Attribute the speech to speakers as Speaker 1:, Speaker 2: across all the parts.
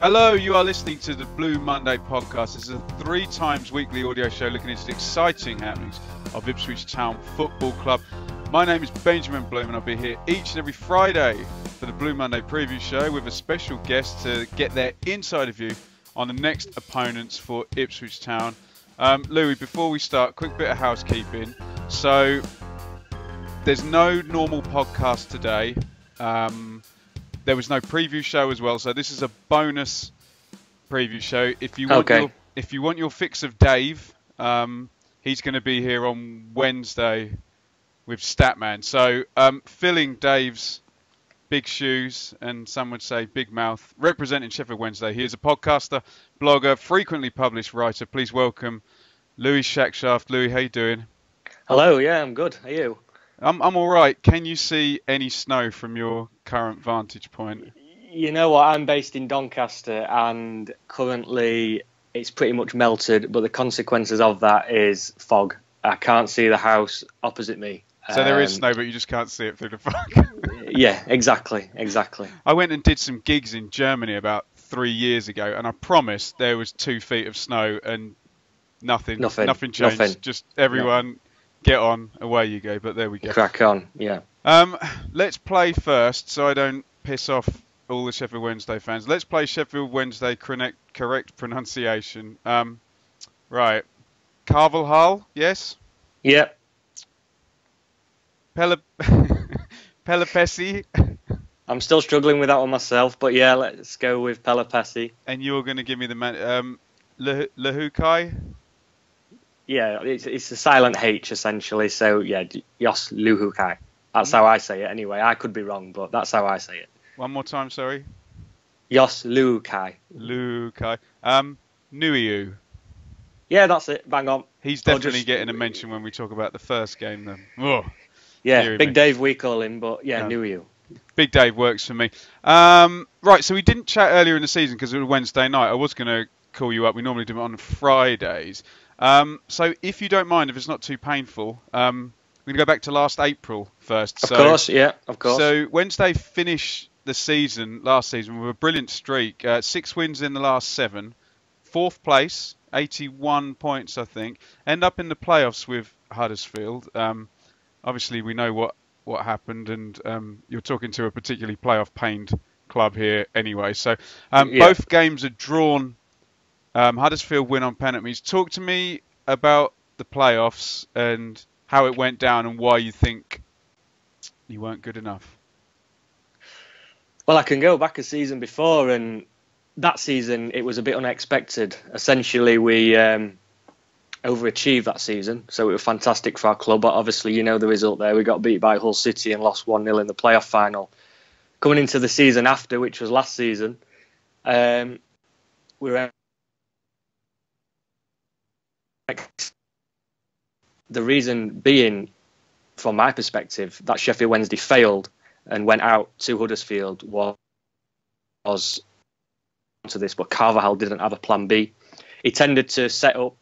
Speaker 1: Hello, you are listening to the Blue Monday podcast. This is a 3 times weekly audio show looking into the exciting happenings of Ipswich Town Football Club. My name is Benjamin Bloom and I'll be here each and every Friday for the Blue Monday preview show with a special guest to get their insider view on the next opponents for Ipswich Town. Louis, before we start, quick bit of housekeeping. So, there's no normal podcast today. There was no preview show as well, so this is a bonus preview show. If you want your fix of Dave, he's going to be here on Wednesday with Statman. So filling Dave's big shoes, and some would say big mouth, representing Sheffield Wednesday. He is a podcaster, blogger, frequently published writer. Please welcome Louis Shackshaft. Louis, how you doing?
Speaker 2: Hello, yeah, I'm good. How are you?
Speaker 1: I'm all right. Can you see any snow from your current vantage point?
Speaker 2: You know what? I'm based in Doncaster, and currently it's pretty much melted. But the consequences of that is fog. I can't see the house opposite me.
Speaker 1: So there is snow, but you just can't see it through the fog.
Speaker 2: Yeah, exactly.
Speaker 1: I went and did some gigs in Germany about 3 years ago, and I promised there was 2 feet of snow, and nothing changed. Nothing. Just everyone. Get on, away you go, but there we go.
Speaker 2: Crack on, yeah.
Speaker 1: Let's play first, so I don't piss off all the Sheffield Wednesday fans. Let's play Sheffield Wednesday correct pronunciation. Right. Carvalhal, yes?
Speaker 2: Yep.
Speaker 1: Pelopessi.
Speaker 2: I'm still struggling with that one myself, but yeah, let's go with Pelopessi.
Speaker 1: And you're going to give me the man... Lehukai?
Speaker 2: Yeah, it's a silent H essentially. So yeah, Jos Luhukai. That's how I say it anyway. I could be wrong, but that's how I say it.
Speaker 1: One more time, sorry.
Speaker 2: Jos Luhukai.
Speaker 1: Luhukai. Nuiu.
Speaker 2: Yeah, that's it. Bang on.
Speaker 1: He's definitely getting a mention when we talk about the first game then. Oh,
Speaker 2: yeah, Big Dave we call him, but yeah, Nuiu.
Speaker 1: Big Dave works for me. Right, so we didn't chat earlier in the season because it was Wednesday night. I was going to call you up. We normally do it on Fridays. So if you don't mind, if it's not too painful, we're going to go back to last April first.
Speaker 2: Of course.
Speaker 1: So Wednesday finished the season, last season, with a brilliant streak. 6 wins in the last 7. 4th place, 81 points, I think. End up in the playoffs with Huddersfield. Obviously, we know what happened, and you're talking to a particularly playoff-pained club here anyway. So both games are drawn. Huddersfield win on penalties. Talk to me about the playoffs and how it went down and why you think you weren't good enough.
Speaker 2: Well, I can go back a season before, and that season it was a bit unexpected. Essentially, we overachieved that season, so it was fantastic for our club. But obviously, you know the result there. We got beat by Hull City and lost 1-0 in the playoff final. Coming into the season after, which was last season, we were... The reason being, from my perspective, that Sheffield Wednesday failed and went out to Huddersfield was to this, but Carvalhal didn't have a plan B. He tended to set up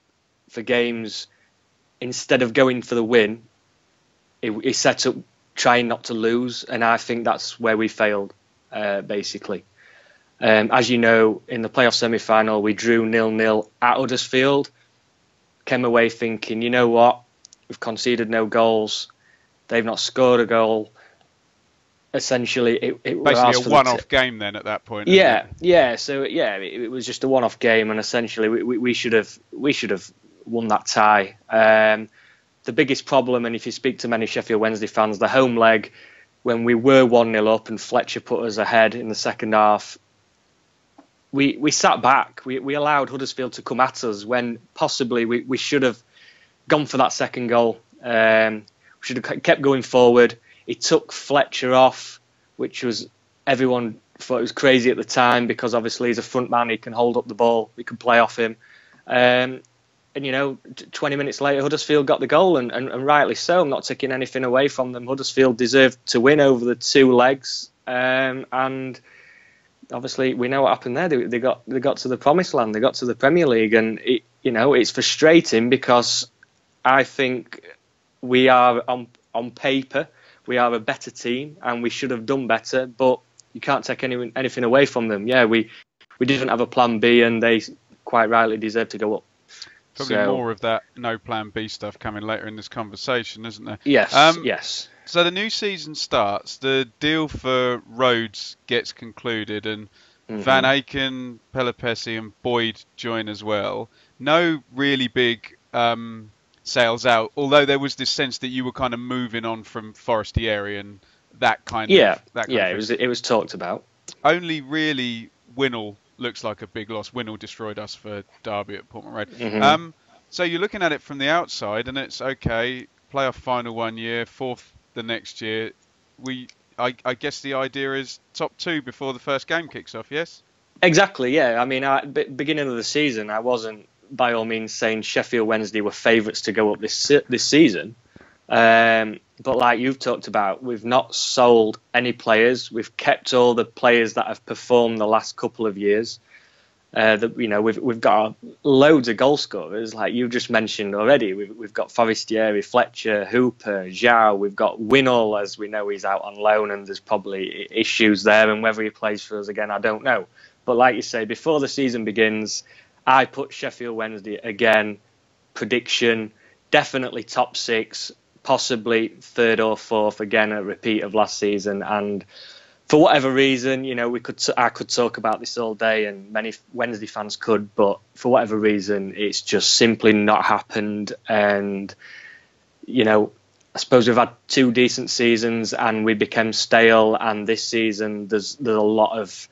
Speaker 2: for games instead of going for the win. He set up trying not to lose, and I think that's where we failed, basically. As you know, in the playoff semi-final, we drew 0-0 at Huddersfield. Came away thinking, you know what, we've conceded no goals. They've not scored a goal. Essentially, it
Speaker 1: basically a one-off game then at that point.
Speaker 2: Yeah. So it was just a one-off game, and essentially we should have won that tie. The biggest problem, and if you speak to many Sheffield Wednesday fans, the home leg when we were 1-0 up and Fletcher put us ahead in the second half. We sat back. We allowed Huddersfield to come at us when possibly we should have gone for that second goal. We should have kept going forward. He took Fletcher off, which was everyone thought it was crazy at the time because obviously he's a front man. He can hold up the ball. We can play off him. And, 20 minutes later, Huddersfield got the goal, and rightly so. I'm not taking anything away from them. Huddersfield deserved to win over the 2 legs. And obviously, we know what happened there. They got to the promised land. They got to the Premier League, and it's frustrating because I think we are on paper we are a better team and we should have done better. But you can't take anything away from them. Yeah, we we didn't have a plan B, and they quite rightly deserve to go up.
Speaker 1: Probably more of that no plan B stuff coming later in this conversation, isn't there?
Speaker 2: Yes, yes.
Speaker 1: So the new season starts. The deal for Rhodes gets concluded, and Van Aken, Pelopessi, and Boyd join as well. No really big sales out, although there was this sense that you were kind of moving on from Foresty area and that kind of
Speaker 2: it was talked about.
Speaker 1: Only really Winnall looks like a big loss. Winnall destroyed us for Derby at Portman Road. So you're looking at it from the outside, and it's okay. Playoff final 1 year, fourth the next year. I guess the idea is top 2 before the first game kicks off. Yes.
Speaker 2: Exactly. Yeah. I mean, beginning of the season, I wasn't by all means saying Sheffield Wednesday were favourites to go up this season. But like you've talked about, we've not sold any players. We've kept all the players that have performed the last couple of years. We've got loads of goal scorers, like you just mentioned already. We've got Forestieri, Fletcher, Hooper, Zhao. We've got Winnall, as we know he's out on loan, and there's probably issues there. And whether he plays for us again, I don't know. But like you say, before the season begins, I put Sheffield Wednesday again. Prediction: definitely top 6. Possibly 3rd or 4th, again a repeat of last season. And for whatever reason, I could talk about this all day, and many Wednesday fans could, but for whatever reason, it's just simply not happened. And I suppose we've had 2 decent seasons, and we became stale. And this season, there's a lot of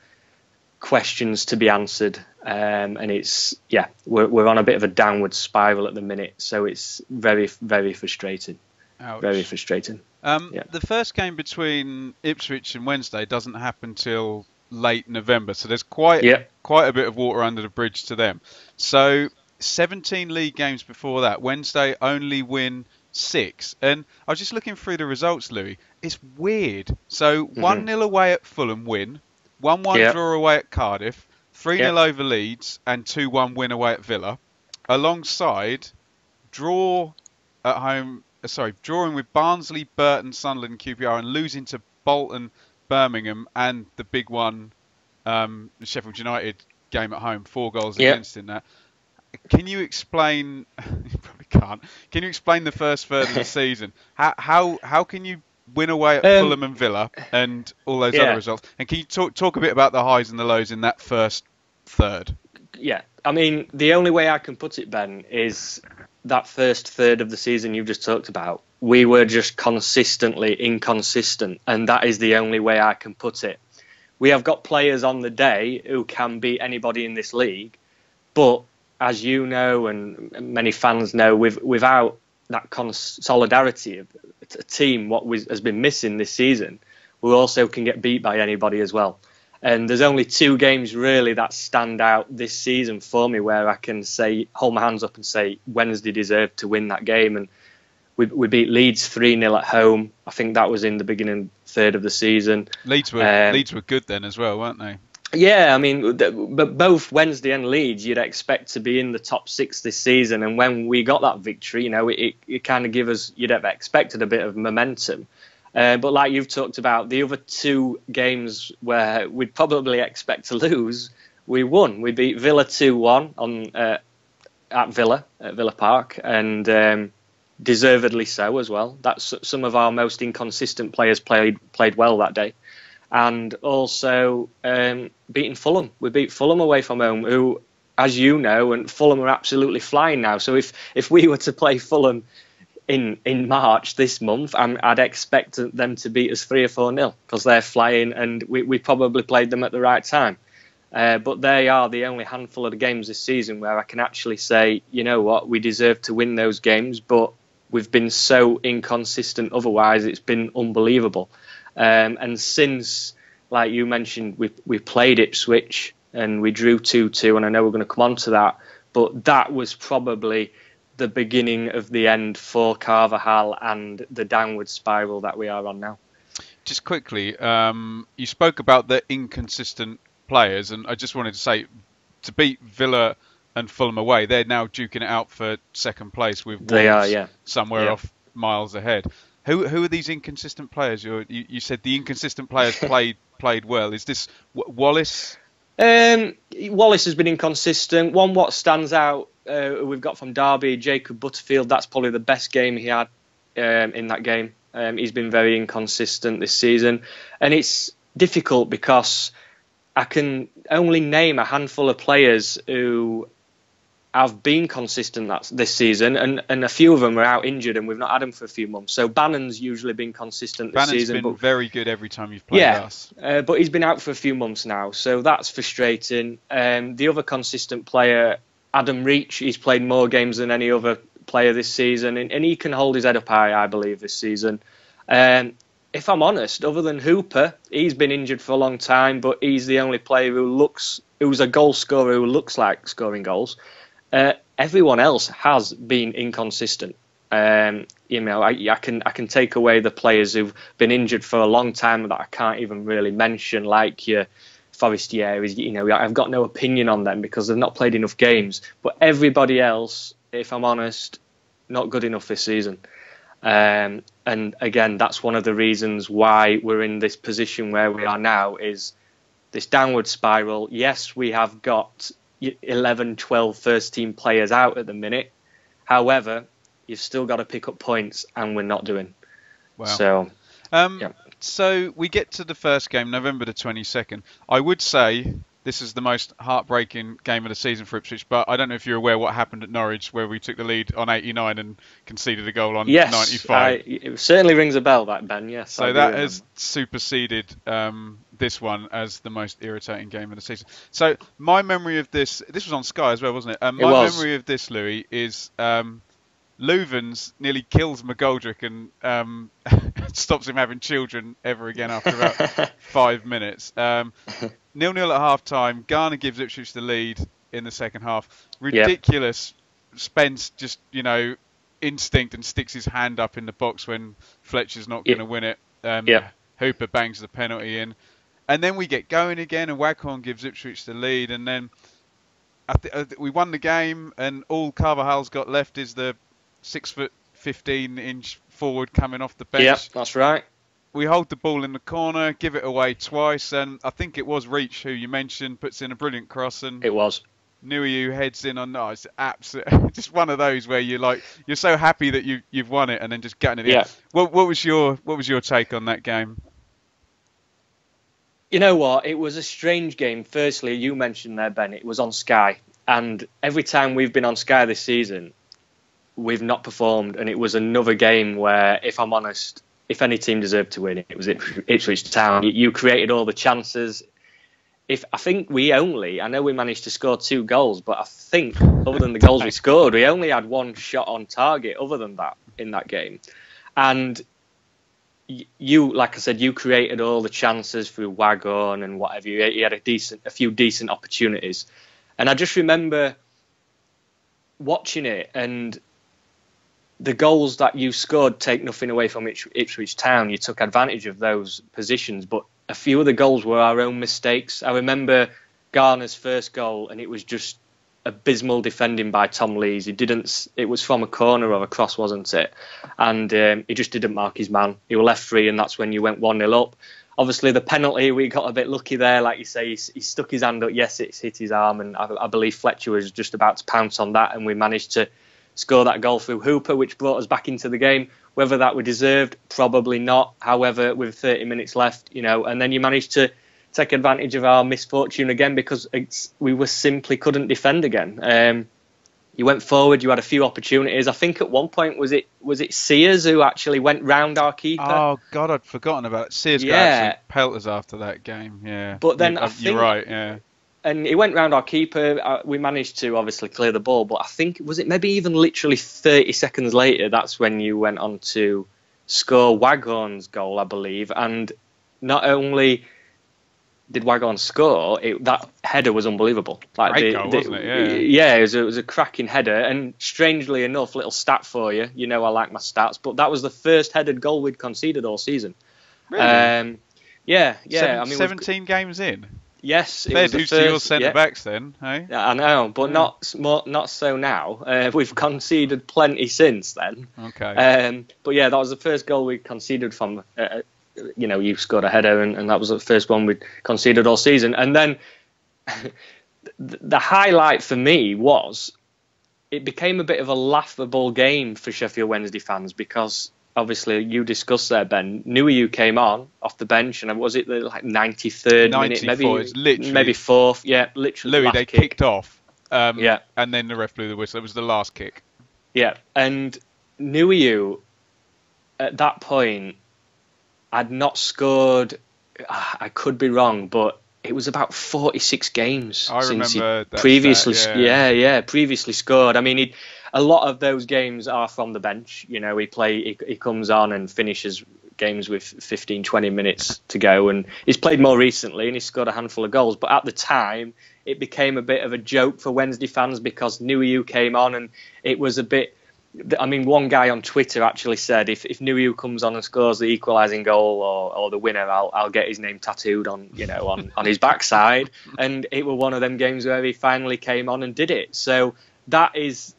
Speaker 2: questions to be answered, and we're on a bit of a downward spiral at the minute, so it's very, very frustrating.
Speaker 1: Ouch.
Speaker 2: Very frustrating.
Speaker 1: The first game between Ipswich and Wednesday doesn't happen till late November, so there's quite a bit of water under the bridge to them. So 17 league games before that. Wednesday only win 6, and I was just looking through the results, Louis. It's weird. So 1-0 away at Fulham win, 1-1 draw away at Cardiff, 3-0 over Leeds, and 2-1 win away at Villa. Alongside draw at home. Drawing with Barnsley, Burton, Sunderland, QPR, and losing to Bolton, Birmingham, and the big one, the Sheffield United game at home, 4 goals against in that. Can you explain? You probably can't. Can you explain the first third of the season? How can you win away at Fulham and Villa and all those other results? And can you talk a bit about the highs and the lows in that first third?
Speaker 2: Yeah, I mean, the only way I can put it, Ben, is that first third of the season you've just talked about. We were just consistently inconsistent, and that is the only way I can put it. We have got players on the day who can beat anybody in this league, but as you know and many fans know, without that solidarity of a team, has been missing this season, we also can get beat by anybody as well. And there's only 2 games really that stand out this season for me where I can hold my hands up and say Wednesday deserved to win that game. And we beat Leeds 3-0 at home. I think that was in the beginning third of the season.
Speaker 1: Leeds were good then as well, weren't they?
Speaker 2: Yeah, I mean, but both Wednesday and Leeds, you'd expect to be in the top 6 this season. And when we got that victory, it kind of gave us, you'd have expected a bit of momentum. But like you've talked about, the other 2 games where we'd probably expect to lose, we won. We beat Villa 2-1 at Villa Park, and deservedly so as well. That's some of our most inconsistent players played well that day. And also beating Fulham. We beat Fulham away from home, who, as you know, and Fulham are absolutely flying now. So if we were to play Fulham in March this month, I'd expect them to beat us 3 or 4-0 because they're flying, and we probably played them at the right time. But they are the only handful of the games this season where I can actually say, you know what, we deserve to win those games, but we've been so inconsistent otherwise, it's been unbelievable. And since, like you mentioned, we played Ipswich and we drew 2-2, and I know we're going to come on to that, but that was probably the beginning of the end for Carvajal and the downward spiral that we are on now.
Speaker 1: Just quickly, you spoke about the inconsistent players, and I just wanted to say, to beat Villa and Fulham away, they're now duking it out for second place with Wolves somewhere off miles ahead. Who are these inconsistent players? You said the inconsistent players played well. Is this Wallace?
Speaker 2: Wallace has been inconsistent. One what stands out, we've got from Derby, Jacob Butterfield. That's probably the best game he had in that game. He's been very inconsistent this season, and it's difficult because I can only name a handful of players who have been consistent this season, and a few of them are out injured, and we've not had them for a few months. So Bannon's usually been consistent this season.
Speaker 1: Bannon's been very good every time you've played us.
Speaker 2: But he's been out for a few months now, so that's frustrating. The other consistent player, Adam Reach, he's played more games than any other player this season, and he can hold his head up high, I believe, this season. If I'm honest, other than Hooper, he's been injured for a long time, but he's the only player who's a goal scorer who looks like scoring goals. Everyone else has been inconsistent. I can take away the players who've been injured for a long time that I can't even really mention, like your Forestieri. I've got no opinion on them because they've not played enough games. But everybody else, if I'm honest, not good enough this season. And again, that's one of the reasons why we're in this position where we are now, is this downward spiral. Yes, we have got 11, 12 first team players out at the minute. However, you've still got to pick up points, and we're not doing.
Speaker 1: Wow.
Speaker 2: So,
Speaker 1: So we get to the first game, November the 22nd. I would say this is the most heartbreaking game of the season for Ipswich, but I don't know if you're aware what happened at Norwich, where we took the lead on 89 and conceded a goal on 95.
Speaker 2: It certainly rings a bell, that, Ben, yes.
Speaker 1: So that has superseded this one as the most irritating game of the season. So my memory of this was on Sky as well, wasn't it? Memory of this, Louis, is Louvens nearly kills McGoldrick and stops him having children ever again after about 5 minutes. 0-0 at half time. Garner gives Ipswich the lead in the second half. Ridiculous. Yep. Spence just, instinct and sticks his hand up in the box when Fletcher's not going to win it. Hooper bangs the penalty in. And then we get going again, and Waghorn gives Ipswich the lead. And then we won the game, and all Carvajal's got left is the 6'15" forward coming off the bench.
Speaker 2: Yep, that's right.
Speaker 1: We hold the ball in the corner, give it away twice, and I think it was Reach, who you mentioned, puts in a brilliant cross, and
Speaker 2: it was
Speaker 1: Nuhiu heads in on. No, it's absolutely just one of those where you're so happy that you've won it, and then just getting it in. What was your take on that game?
Speaker 2: You know what? It was a strange game. Firstly, you mentioned there, Ben, it was on Sky, and every time we've been on Sky this season, we've not performed, and it was another game where, if I'm honest, if any team deserved to win, it was Ipswich Town. You created all the chances. I know we managed to score 2 goals, but I think other than the goals we scored, we only had 1 shot on target other than that in that game. And you, like I said, you created all the chances through Waghorn and whatever. You had a few decent opportunities. And I just remember watching it, and the goals that you scored take nothing away from Ipswich Town. You took advantage of those positions, but a few of the goals were our own mistakes. I remember Garner's first goal, and it was just abysmal defending by Tom Lees. It was from a corner or a cross, wasn't it? And he just didn't mark his man. He was left free, and that's when you went 1-0 up. Obviously, the penalty, we got a bit lucky there. Like you say, he stuck his hand up. Yes, it's hit his arm, and I believe Fletcher was just about to pounce on that, and we managed to score that goal through Hooper, which brought us back into the game. Whether that were deserved, probably not. However, with 30 minutes left, and then you managed to take advantage of our misfortune again, because we simply couldn't defend again. You went forward, you had a few opportunities. I think at one point, was it Sears who actually went round our keeper?
Speaker 1: Oh, God, I'd forgotten about it. Sears got absolute pelters after that game, yeah.
Speaker 2: But then
Speaker 1: you're right, yeah.
Speaker 2: And he went round our keeper. We managed to obviously clear the ball, but I think, was it maybe even literally 30 seconds later, that's when you went on to score Waghorn's goal, I believe. And not only did Waghorn score, that header was unbelievable.
Speaker 1: Great goal, wasn't it?
Speaker 2: Yeah, it was a cracking header. And strangely enough, little stat for you, I like my stats, but that was the first headed goal we'd conceded all season.
Speaker 1: Really?
Speaker 2: Yeah.
Speaker 1: 17 games in?
Speaker 2: Yes, it
Speaker 1: Fair
Speaker 2: was the
Speaker 1: dues
Speaker 2: first,
Speaker 1: to your centre-backs then, hey?
Speaker 2: Yeah, I know, but not so now. We've conceded plenty since then.
Speaker 1: Okay.
Speaker 2: But yeah, that was the first goal we conceded from, you scored a header, and that was the first one we conceded all season. And then the highlight for me was it became a bit of a laughable game for Sheffield Wednesday fans because obviously you discussed there, Ben. Nuhiu came on off the bench, and was it the 93rd minute, maybe fourth? Yeah, literally.
Speaker 1: Louis, they kicked off,
Speaker 2: yeah,
Speaker 1: and then the ref blew the whistle. It was the last kick.
Speaker 2: Yeah, and Nuhiu at that point had not scored. I could be wrong, but it was about 46 games since he previously, previously scored. I mean, a lot of those games are from the bench. You know, he comes on and finishes games with 15, 20 minutes to go, and he's played more recently and he's scored a handful of goals. But at the time, it became a bit of a joke for Wednesday fans because Nuhiu came on, and it was a bit. I mean, one guy on Twitter actually said, if Nuhiu comes on and scores the equalising goal or the winner, I'll get his name tattooed on his backside. And it was one of them games where he finally came on and did it. So that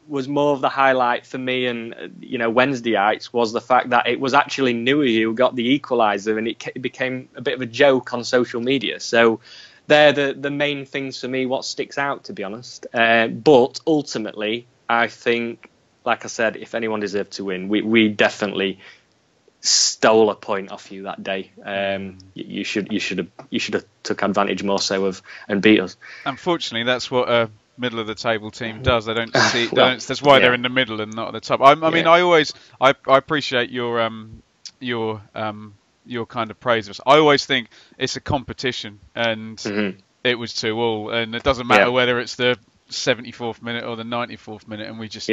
Speaker 2: was more of the highlight for me and Wednesdayites, was the fact that it was actually Nuhiu who got the equaliser, and it became a bit of a joke on social media. So they're the main things for me, what sticks out, to be honest. But ultimately, I think, like I said, if anyone deserved to win, we definitely stole a point off you that day. You should have took advantage more so of and beat us. Unfortunately,
Speaker 1: that's what a middle of the table team does. They don't see. That's why they're in the middle and not at the top. I mean, I appreciate your kind of praise of us. I always think it's a competition, and it was 2-2, and it doesn't matter whether it's the 74th minute or the 94th minute, and we just.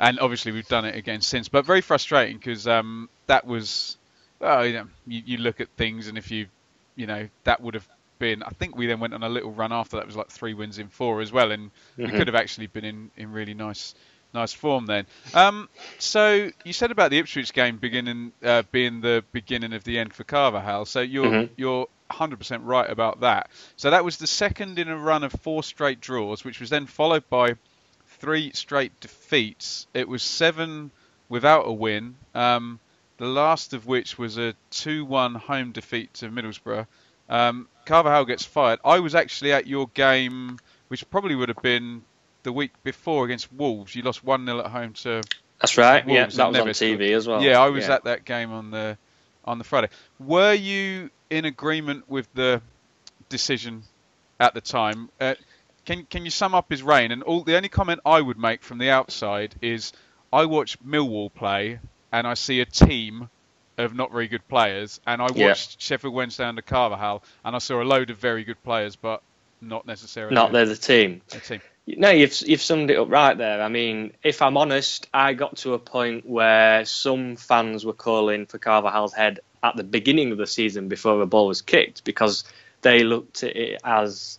Speaker 1: And obviously we've done it again since, but very frustrating because that was, you look at things, and if that would have been, I think we then went on a little run after that. It was like 3 wins in 4 as well, and we could have actually been in really nice form then. So you said about the Ipswich game being the beginning of the end for Carvajal. So you're 100% right about that. So that was the second in a run of 4 straight draws, which was then followed by 3 straight defeats. It was 7 without a win, the last of which was a 2-1 home defeat to Middlesbrough. Carvajal gets fired. I was actually at your game, which probably would have been the week before, against Wolves. You lost 1-0 at home to
Speaker 2: That's right,
Speaker 1: Wolves.
Speaker 2: Yeah, that was on TV as well.
Speaker 1: Yeah, I was at that game on the Friday. Were you in agreement with the decision at the time? Can you sum up his reign? And the only comment I would make from the outside is I watch Millwall play and I see a team of not very good players, and I watched Sheffield Wednesday under Carvajal and I saw a load of very good players, but not necessarily.
Speaker 2: Not they're the team. No, you've summed it up right there. I mean, if I'm honest, I got to a point where some fans were calling for Carvajal's head at the beginning of the season before a ball was kicked, because they looked at it as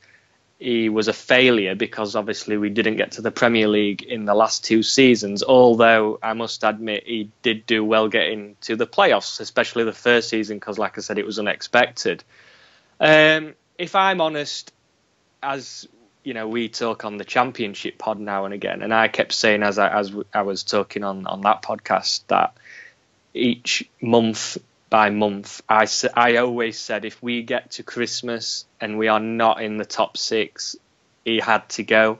Speaker 2: he was a failure because obviously we didn't get to the Premier League in the last 2 seasons, although I must admit he did do well getting to the playoffs, especially the first season, because like I said, it was unexpected. If I'm honest, as you know, we talk on the Championship pod now and again, and I kept saying as I was talking on that podcast that each month by month, I always said if we get to Christmas and we are not in the top 6, he had to go.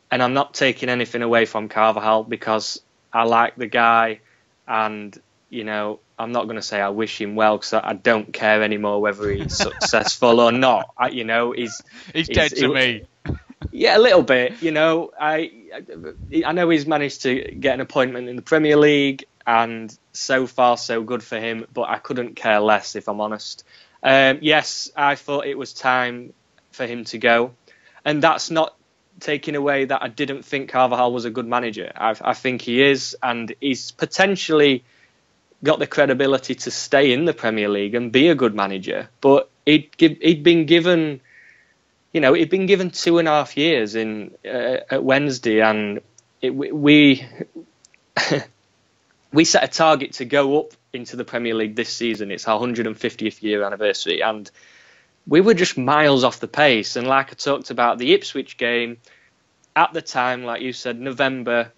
Speaker 2: And I'm not taking anything away from Carvajal because I like the guy, and I'm not going to say I wish him well because I don't care anymore whether he's successful or not. He's
Speaker 1: dead to me.
Speaker 2: Yeah, a little bit. I know he's managed to get an appointment in the Premier League, and so far so good for him, but I couldn't care less, if I'm honest. Yes, I thought it was time for him to go, and that's not taking away that I didn't think Carvajal was a good manager. I think he is, and he's potentially got the credibility to stay in the Premier League and be a good manager, but he'd been given 2.5 years at Wednesday, and we set a target to go up into the Premier League this season. It's our 150th year anniversary, and we were just miles off the pace. And like I talked about the Ipswich game, at the time, like you said, November,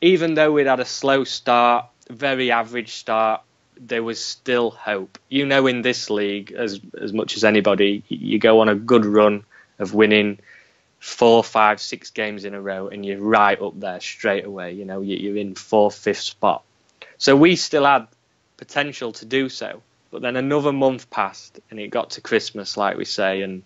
Speaker 2: even though we'd had a slow start, very average start, there was still hope. In this league, as much as anybody, you go on a good run of winning, 4, 5, 6 games in a row, and you're right up there straight away. You know, you're in 4th, 5th spot. So we still had potential to do so, but then another month passed, and it got to Christmas, like we say, and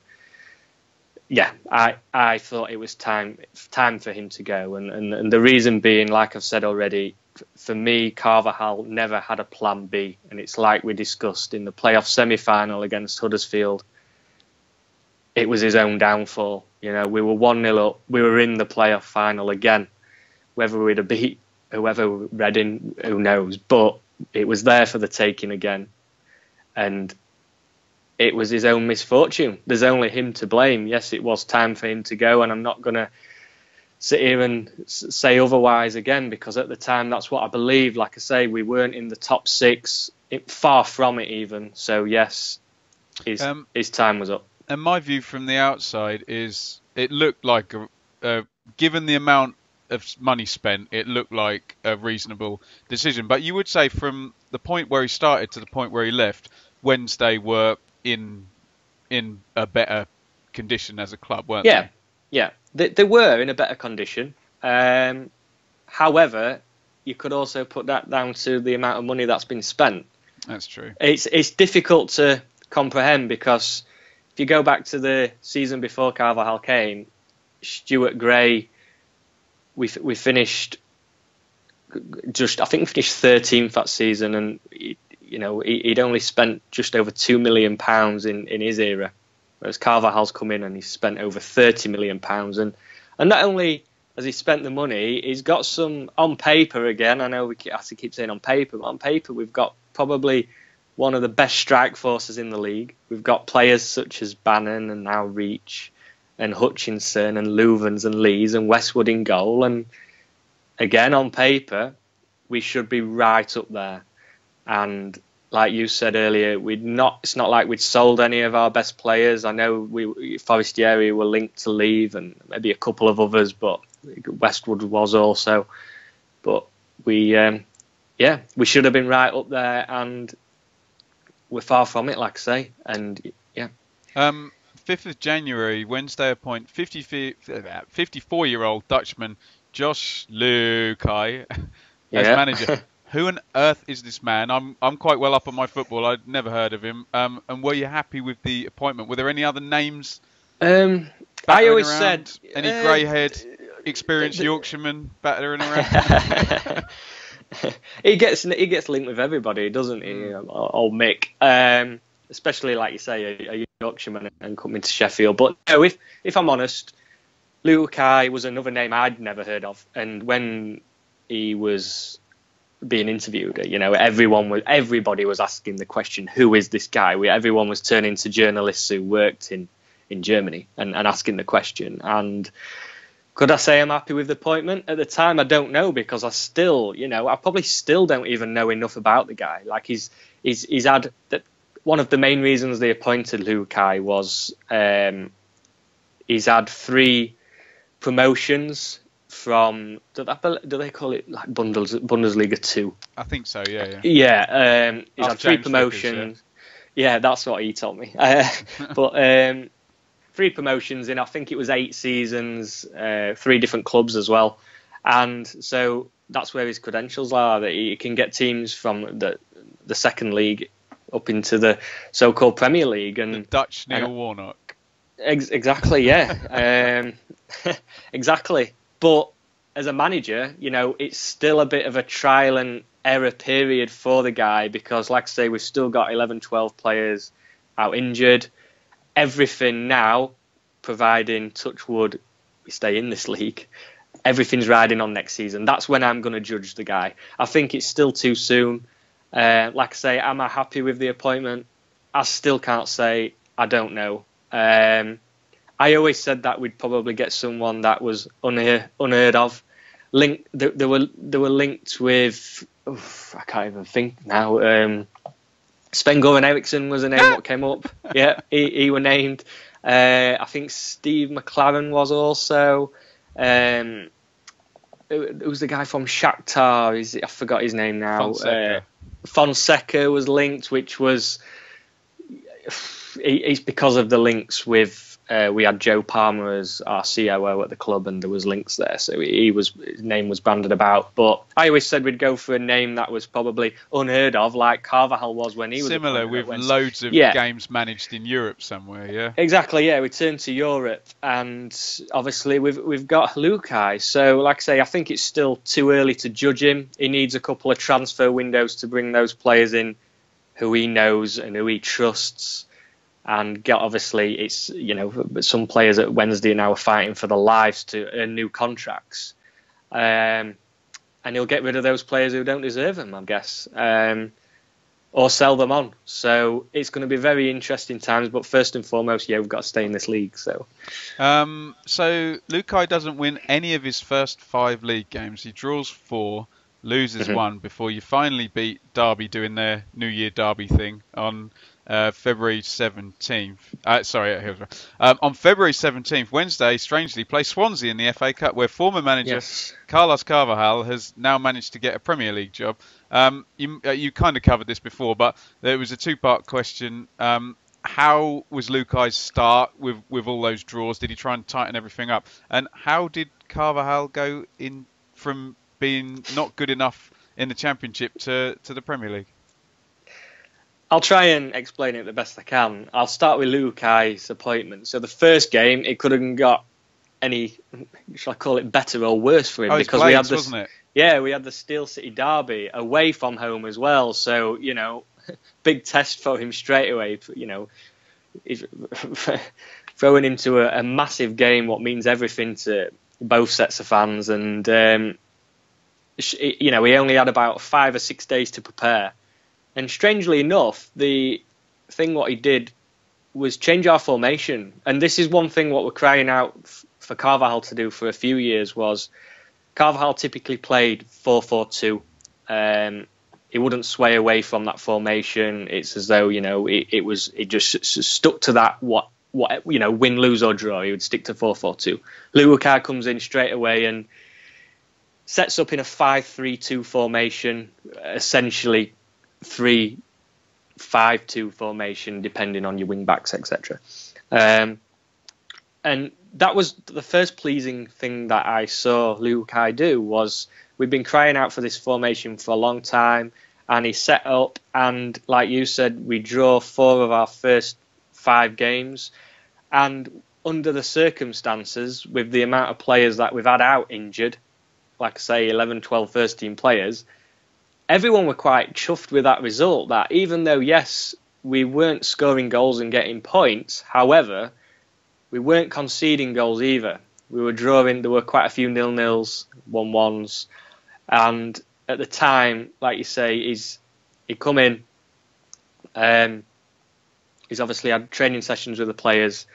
Speaker 2: yeah, I thought it was time for him to go, and the reason being, like I've said already, for me, Carvajal never had a plan B, and it's like we discussed in the playoff semi-final against Huddersfield. It was his own downfall. You know, we were 1-0 up. We were in the playoff final again. Whether we'd have beat whoever Reading, who knows? But it was there for the taking again, and it was his own misfortune. There's only him to blame. Yes, it was time for him to go, and I'm not going to sit here and say otherwise again, because at the time that's what I believed. Like I say, we weren't in the top 6, far from it even. So yes, his time was up.
Speaker 1: And my view from the outside is it looked like, given the amount of money spent, it looked like a reasonable decision. But you would say from the point where he started to the point where he left, Wednesday were in a better condition as a club, weren't they?
Speaker 2: Yeah, they were in a better condition. However, you could also put that down to the amount of money that's been spent.
Speaker 1: That's true.
Speaker 2: It's difficult to comprehend, because if you go back to the season before Carvajal came, Stuart Gray, we finished I think we finished 13th that season, and he'd only spent just over £2 million in his era, whereas Carvajal's come in and he's spent over £30 million, and not only has he spent the money, he's got some on paper again. I know we have to keep saying on paper, but on paper we've got probably one of the best strike forces in the league. We've got players such as Bannon and now Reach and Hutchinson and Louvens and Lees and Westwood in goal. And again, on paper, we should be right up there. And like you said earlier, it's not like we'd sold any of our best players. I know Forestieri were linked to leave, and maybe a couple of others, but Westwood was also. But we should have been right up there, and we're far from it, like I say. And yeah.
Speaker 1: 5th of January, Wednesday appoint 54-year-old Dutchman Josh Lukai as manager. Who on earth is this man? I'm quite well up on my football. I'd never heard of him. And were you happy with the appointment? Were there any other names?
Speaker 2: I always said
Speaker 1: any grey-haired, experienced Yorkshireman battering around.
Speaker 2: He gets linked with everybody, doesn't he? Old Mick, especially like you say, a Yorkshireman and coming to Sheffield. But no, if I'm honest, Lukai was another name I'd never heard of, and when he was being interviewed, everybody was asking the question, who is this guy? Everyone was turning to journalists who worked in Germany and asking the question. And could I say I'm happy with the appointment? At the time, I don't know, because I probably still don't even know enough about the guy. Like he's had one of the main reasons they appointed Lukai was he's had 3 promotions from, do they call it like Bundesliga 2?
Speaker 1: I think so, yeah.
Speaker 2: Yeah, he's had 3
Speaker 1: James
Speaker 2: promotions.
Speaker 1: Vickers,
Speaker 2: yeah, that's what he told me. But 3 promotions in, I think it was 8 seasons, 3 different clubs as well. And so that's where his credentials are, that he can get teams from the second league up into the so-called Premier League. And
Speaker 1: the Dutch Neil Warnock.
Speaker 2: Exactly, yeah. Exactly. But as a manager, it's still a bit of a trial and error period for the guy, because like I say, we've still got 11, 12 players out injured. Everything now, providing, touch wood, we stay in this league, everything's riding on next season. That's when I'm going to judge the guy. I think it's still too soon. Like I say, am I happy with the appointment? I still can't say. I don't know. I always said that we'd probably get someone that was unheard of. They were linked with, I can't even think now. Sven-Goran Eriksson was a name that came up. Yeah, he were named. I think Steve McLaren was also. It was the guy from Shakhtar. I forgot his name now. Fonseca was linked, which was he's because of the links with we had Joe Palmer as our COO at the club, and there was links there, so his name was banded about. But I always said we'd go for a name that was probably unheard of, like Carvajal was when he was
Speaker 1: similar, with loads of games managed in Europe somewhere. Yeah,
Speaker 2: exactly. Yeah, we turned to Europe, and obviously we've got Lukai. So, like I say, I think it's still too early to judge him. He needs a couple of transfer windows to bring those players in who he knows and who he trusts. And obviously, it's, some players at Wednesday now are fighting for their lives to earn new contracts, and he'll get rid of those players who don't deserve them, I guess, or sell them on. So it's going to be very interesting times. But first and foremost, we've got to stay in this league. So
Speaker 1: Lukai doesn't win any of his first 5 league games. He draws 4, loses 1 before you finally beat Derby doing their New Year Derby thing on February 17th. On February 17th, Wednesday, strangely, play Swansea in the FA Cup, where former manager Carlos Carvajal has now managed to get a Premier League job. You kind of covered this before, but there was a 2-part question. How was Lukai's start with all those draws? Did he try and tighten everything up? And how did Carvajal go in from being not good enough in the Championship to the Premier League?
Speaker 2: I'll try and explain it the best I can. I'll start with Lukai's appointment. So the first game, it couldn't got any, shall I call it, better or worse for him, because we had this, wasn't it? Yeah, we had the Steel City Derby away from home as well. So, big test for him straight away. He's throwing into a massive game, what means everything to both sets of fans. And, he only had about 5 or 6 days to prepare. And strangely enough, the thing what he did was change our formation. And this is one thing what we're crying out for Carvajal to do for a few years was Carvajal typically played 4-4-2. He wouldn't sway away from that formation. It's as though, it just stuck to that, what win, lose or draw. He would stick to 4-4-2. Lukai comes in straight away and sets up in a 5-3-2 formation, essentially 3-5-2 formation, depending on your wing backs, etc. And that was the first pleasing thing that I saw Lukai do. Was we've been crying out for this formation for a long time, and he set up, and like you said, we draw 4 of our first 5 games, and under the circumstances, with the amount of players that we've had out injured, like I say, 11, 12 first team players, everyone were quite chuffed with that result, that even though, yes, we weren't scoring goals and getting points, however, we weren't conceding goals either. We were drawing, there were quite a few 0-0s, 1-1s, and at the time, like you say, he'd come in, he's obviously had training sessions with the players,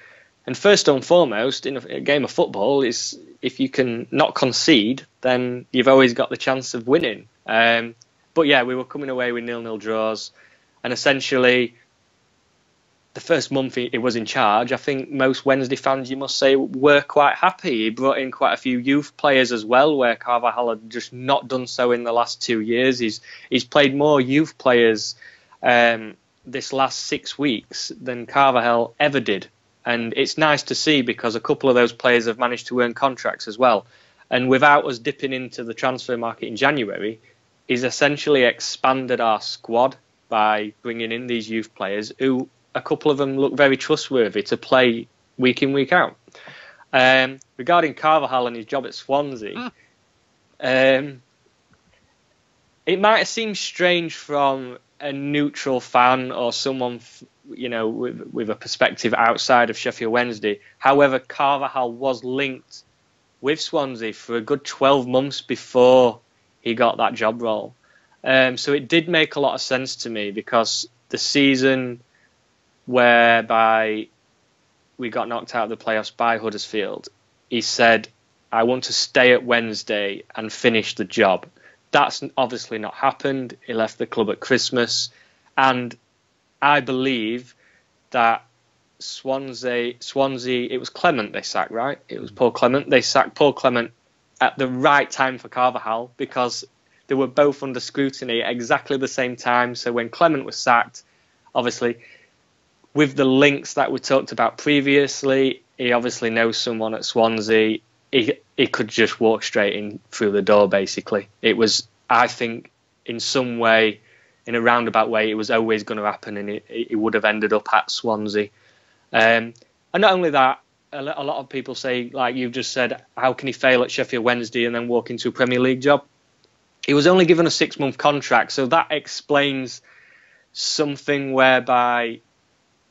Speaker 2: and first and foremost, in a game of football, is if you can not concede, then you've always got the chance of winning. But yeah, we were coming away with 0-0 draws, and essentially the first month he was in charge, I think most Wednesday fans, you must say, were quite happy. He brought in quite a few youth players as well, where Carvajal had just not done so in the last 2 years. He's played more youth players this last 6 weeks than Carvajal ever did. And it's nice to see, because a couple of those players have managed to earn contracts as well. And without us dipping into the transfer market in January, he's essentially expanded our squad by bringing in these youth players who, a couple of them look very trustworthy to play week in, week out. Regarding Carvajal and his job at Swansea, it might have seemed strange from a neutral fan or someone, with a perspective outside of Sheffield Wednesday. However, Carvajal was linked with Swansea for a good 12 months before he got that job role. So it did make a lot of sense to me, because the season whereby we got knocked out of the playoffs by Huddersfield, he said, I want to stay at Wednesday and finish the job. That's obviously not happened. He left the club at Christmas, and I believe that Swansea, it was Clement they sacked, right? It was Paul Clement. They sacked Paul Clement at the right time for Carvajal, because they were both under scrutiny at exactly the same time. So when Clement was sacked, obviously, with the links that we talked about previously, he obviously knows someone at Swansea. He could just walk straight in through the door, basically. It was, I think, in some way, in a roundabout way, it was always going to happen, and it would have ended up at Swansea. And not only that, a lot of people say, like you've just said, how can he fail at Sheffield Wednesday and then walk into a Premier League job? He was only given a 6-month contract, so that explains something whereby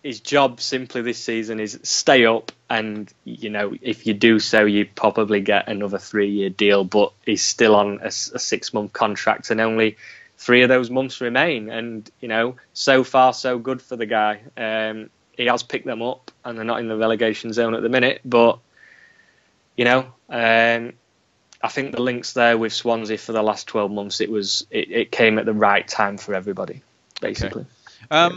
Speaker 2: his job simply this season is stay up, and if you do so, you probably get another 3-year deal, but he's still on a 6-month contract, and only 3 of those months remain. And so far so good for the guy. He has picked them up, and they're not in the relegation zone at the minute, but I think the links there with Swansea for the last 12 months, it came at the right time for everybody, basically.
Speaker 1: Okay.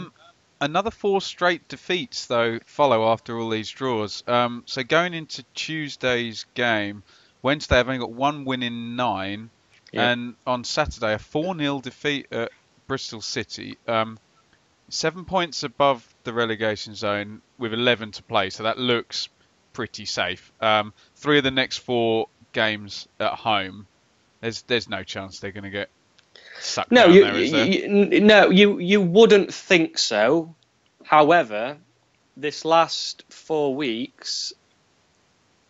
Speaker 1: Another 4 straight defeats, though, follow after all these draws. So going into Tuesday's game, Wednesday I've only got 1 win in 9, and on Saturday a 4-0 defeat at Bristol City. 7 points above the relegation zone with 11 to play, so that looks pretty safe. 3 of the next 4 games at home, there's no chance they're going to get sucked down there, is there?
Speaker 2: No, you wouldn't think so. However, this last 4 weeks,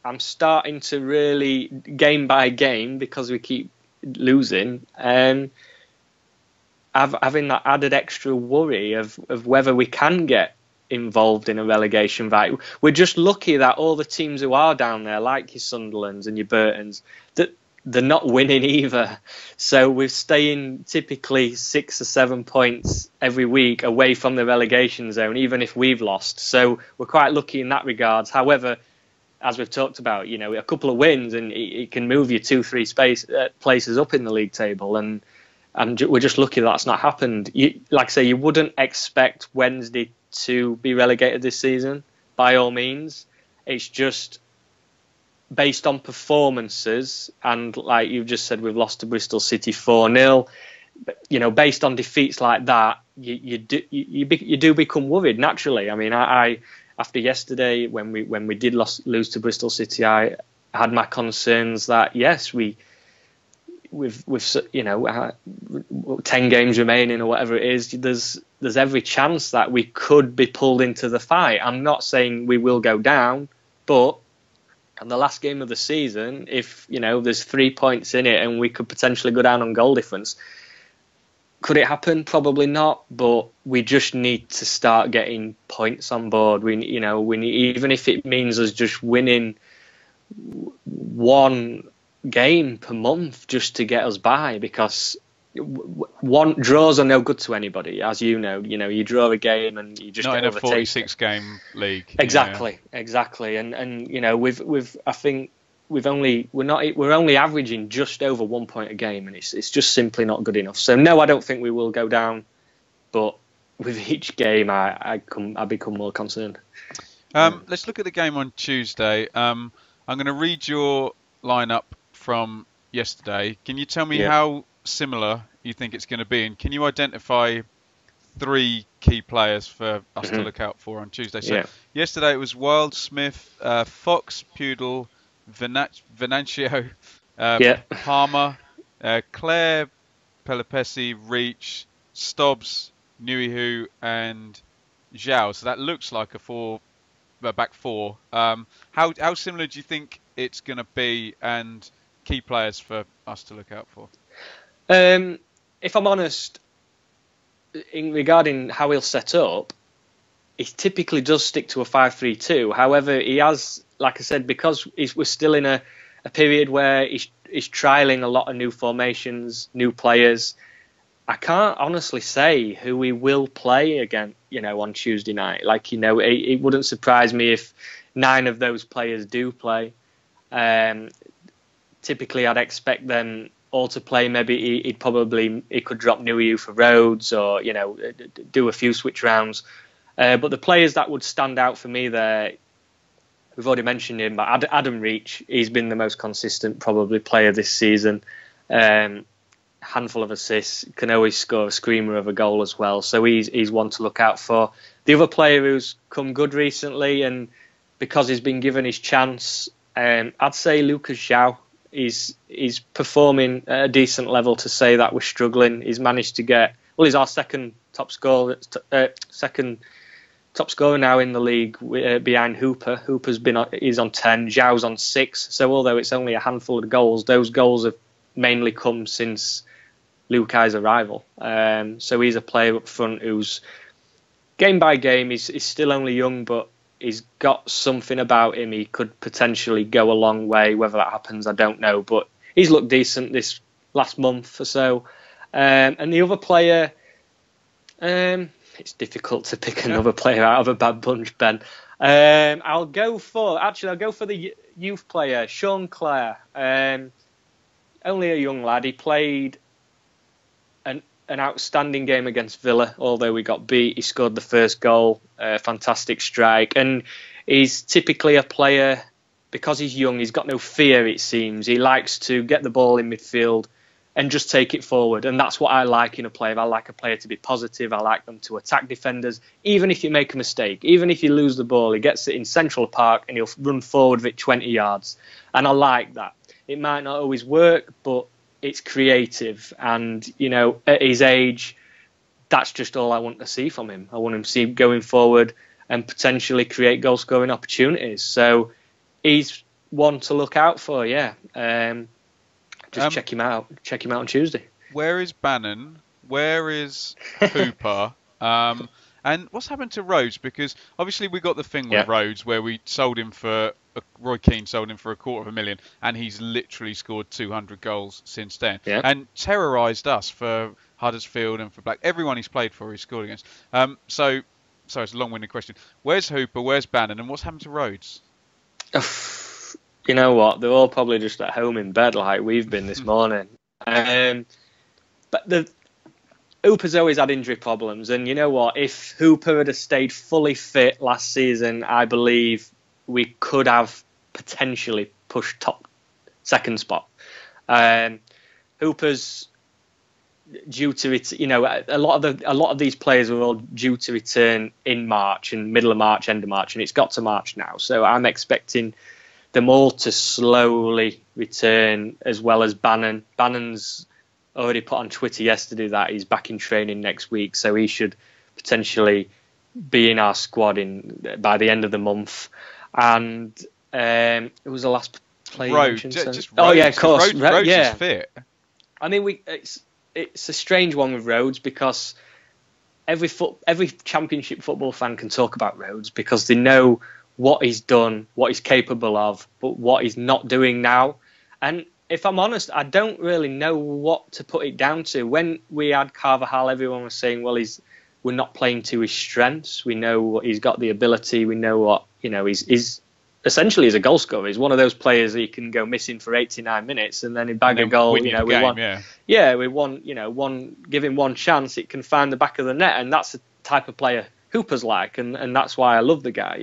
Speaker 2: I'm starting to really, game by game, because we keep losing, and having that added extra worry of whether we can get involved in a relegation fight. We're just lucky that all the teams who are down there, like your Sunderlands and your Burtons, that they're not winning either. So we're staying typically 6 or 7 points every week away from the relegation zone, even if we've lost. So we're quite lucky in that regard. However, as we've talked about, a couple of wins and it can move you 2-3 places up in the league table. And we're just lucky that's not happened. Like I say, you wouldn't expect Wednesday to be relegated this season, by all means. It's just based on performances, and like you've just said, we've lost to Bristol City 4-0. Based on defeats like that, you do become worried naturally. I mean, I after yesterday when we did lose to Bristol City, I had my concerns that yes, with 10 games remaining or whatever it is, there's every chance that we could be pulled into the fight. I'm not saying we will go down, but in the last game of the season, if there's 3 points in it and we could potentially go down on goal difference, could it happen? Probably not, but we just need to start getting points on board. We need, even if it means us just winning 1 game per month just to get us by, because draws are no good to anybody, as you know. You draw a game and you just
Speaker 1: not
Speaker 2: get
Speaker 1: in a 46 game league.
Speaker 2: Exactly. And we've I think we're only averaging just over 1 point a game, and it's just simply not good enough. So no, I don't think we will go down, but with each game I become more concerned.
Speaker 1: Let's look at the game on Tuesday. I'm going to read your lineup from yesterday. Can you tell me how similar you think it's going to be, and can you identify 3 key players for us to look out for on Tuesday? So yesterday it was Wild, Smith, Fox, Pudel, Venancio, Palmer, Claire, Pelopessi, Reach, Stobbs, Nuihu, and Zhao. So that looks like a back 4. How similar do you think it's going to be, and key players for us to look out for?
Speaker 2: If I'm honest, regarding how he'll set up, he typically does stick to a 5-3-2. However, he has, like I said, because we're still in a period where he's trialling a lot of new formations, new players. I can't honestly say who he will play again, on Tuesday night. It wouldn't surprise me if 9 of those players do play. Typically, I'd expect them all to play. Maybe he could drop Nuiu for Rhodes, or do a few switch rounds. But the players that would stand out for me there, we've already mentioned him, but Adam Reach, he's been the most consistent probably player this season. Handful of assists, can always score a screamer of a goal as well. So he's one to look out for. The The other player who's come good recently, and because he's been given his chance, I'd say Lucas João. He's performing at a decent level to say that we're struggling. He's managed to get, he's our second top scorer now in the league behind Hooper. He's on 10, João's on 6. So although it's only a handful of goals, those goals have mainly come since Lukai's arrival. So he's a player up front who's game by game. He's still only young, but he's got something about him. He could potentially go a long way. Whether that happens, I don't know. But he's looked decent this last month or so. And the other player, it's difficult to pick another player out of a bad bunch, Ben. I'll go for the youth player, Sean Clare. Only a young lad. He played an outstanding game against Villa, although we got beat. He scored the first goal, fantastic strike. And he's typically a player, because he's young, he's got no fear, it seems. He likes to get the ball in midfield and just take it forward. And that's what I like in a player. I like a player to be positive. I like them to attack defenders. Even if you make a mistake, even if you lose the ball, he gets it in Central Park and he'll run forward with it 20 yards. And I like that. It might not always work, but it's creative. And, at his age, that's just all I want to see from him. I want him to see him going forward and potentially create goal-scoring opportunities. So he's one to look out for, yeah. Check him out. Check him out on Tuesday.
Speaker 1: Where is Bannon? Where is Hooper? And what's happened to Rhodes? Because obviously we got the thing with Rhodes where we sold him for, Roy Keane sold him for $250,000, and he's literally scored 200 goals since then. Yeah. And terrorised us for Huddersfield and for Black. Everyone he's played for, he's scored against. So it's a long-winded question. Where's Hooper? Where's Bannon? And what's happened to Rhodes?
Speaker 2: You know what? They're all probably just at home in bed like we've been this morning. But Hooper's always had injury problems. And you know what? If Hooper had stayed fully fit last season, I believe we could have potentially pushed second spot. Hooper's due to a lot of these players were all due to return in March, and middle of March, end of March, and it's got to March now. So I'm expecting them all to slowly return, as well as Bannon. Bannon's already put on Twitter yesterday that he's back in training next week, so he should potentially be in our squad by the end of the month. And it was the last player.
Speaker 1: Rhodes,
Speaker 2: oh yeah, of course.
Speaker 1: Rhodes is fit.
Speaker 2: I mean, it's a strange one with Rhodes, because every Championship football fan can talk about Rhodes because they know what he's done, what he's capable of, but what he's not doing now. And if I'm honest, I don't really know what to put it down to. When we had Carvajal, everyone was saying, well, we're not playing to his strengths. We know he's got the ability. We know what, he's essentially he's a goal scorer. He's one of those players that you can go missing for 89 minutes and then he bag a goal. We want, give him one chance, it can find the back of the net, and that's the type of player Hooper's like, and that's why I love the guy,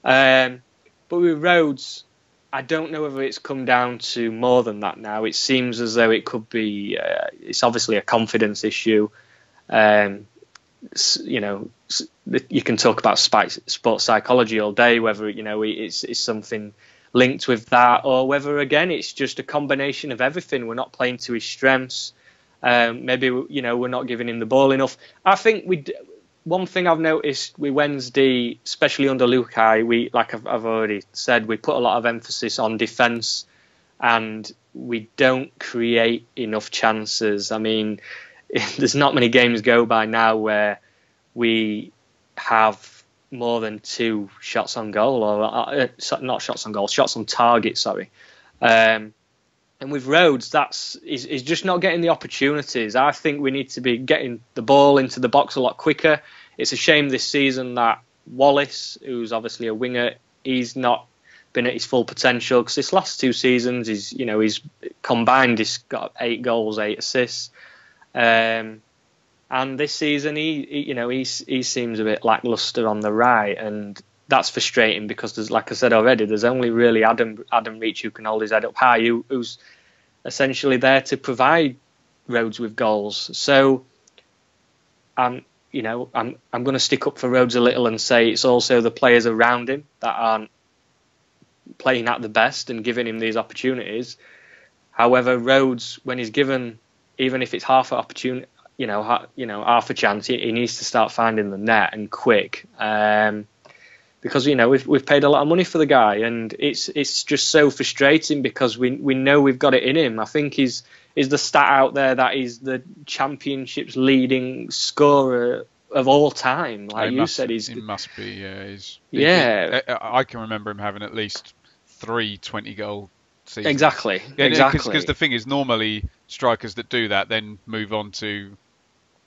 Speaker 2: But with Rhodes, I don't know whether it's come down to more than that now. It seems as though it could be, it's obviously a confidence issue. You can talk about sports psychology all day, whether it's something linked with that, or whether again it's just a combination of everything. We're not playing to his strengths. Maybe we're not giving him the ball enough. I think one thing I've noticed with Wednesday, especially under Lukai, like I've already said, we put a lot of emphasis on defence, and we don't create enough chances. I mean, there's not many games go by now where we have more than 2 shots on goal, or not shots on goal, shots on target, sorry. And with Rhodes, he's just not getting the opportunities. I think we need to be getting the ball into the box a lot quicker. It's a shame this season that Wallace, who's obviously a winger, he's not been at his full potential, because this last 2 seasons, he's combined, he's got 8 goals, 8 assists. And this season, he seems a bit lackluster on the right, and that's frustrating because, like I said already, there's only really Adam Reach who can hold his head up high, who's essentially there to provide Rhodes with goals. So, I'm going to stick up for Rhodes a little and say it's also the players around him that aren't playing at the best and giving him these opportunities. However, Rhodes, when he's given, even if it's half an opportunity, half a chance, he needs to start finding the net and quick. Because we've paid a lot of money for the guy, and it's just so frustrating because we know we've got it in him. I think he's the stat out there that he's the Championship's leading scorer of all time. Like you said,
Speaker 1: he must be. I can remember him having at least 3 20-goal seasons.
Speaker 2: Exactly.
Speaker 1: Because the thing is, normally strikers that do that then move on to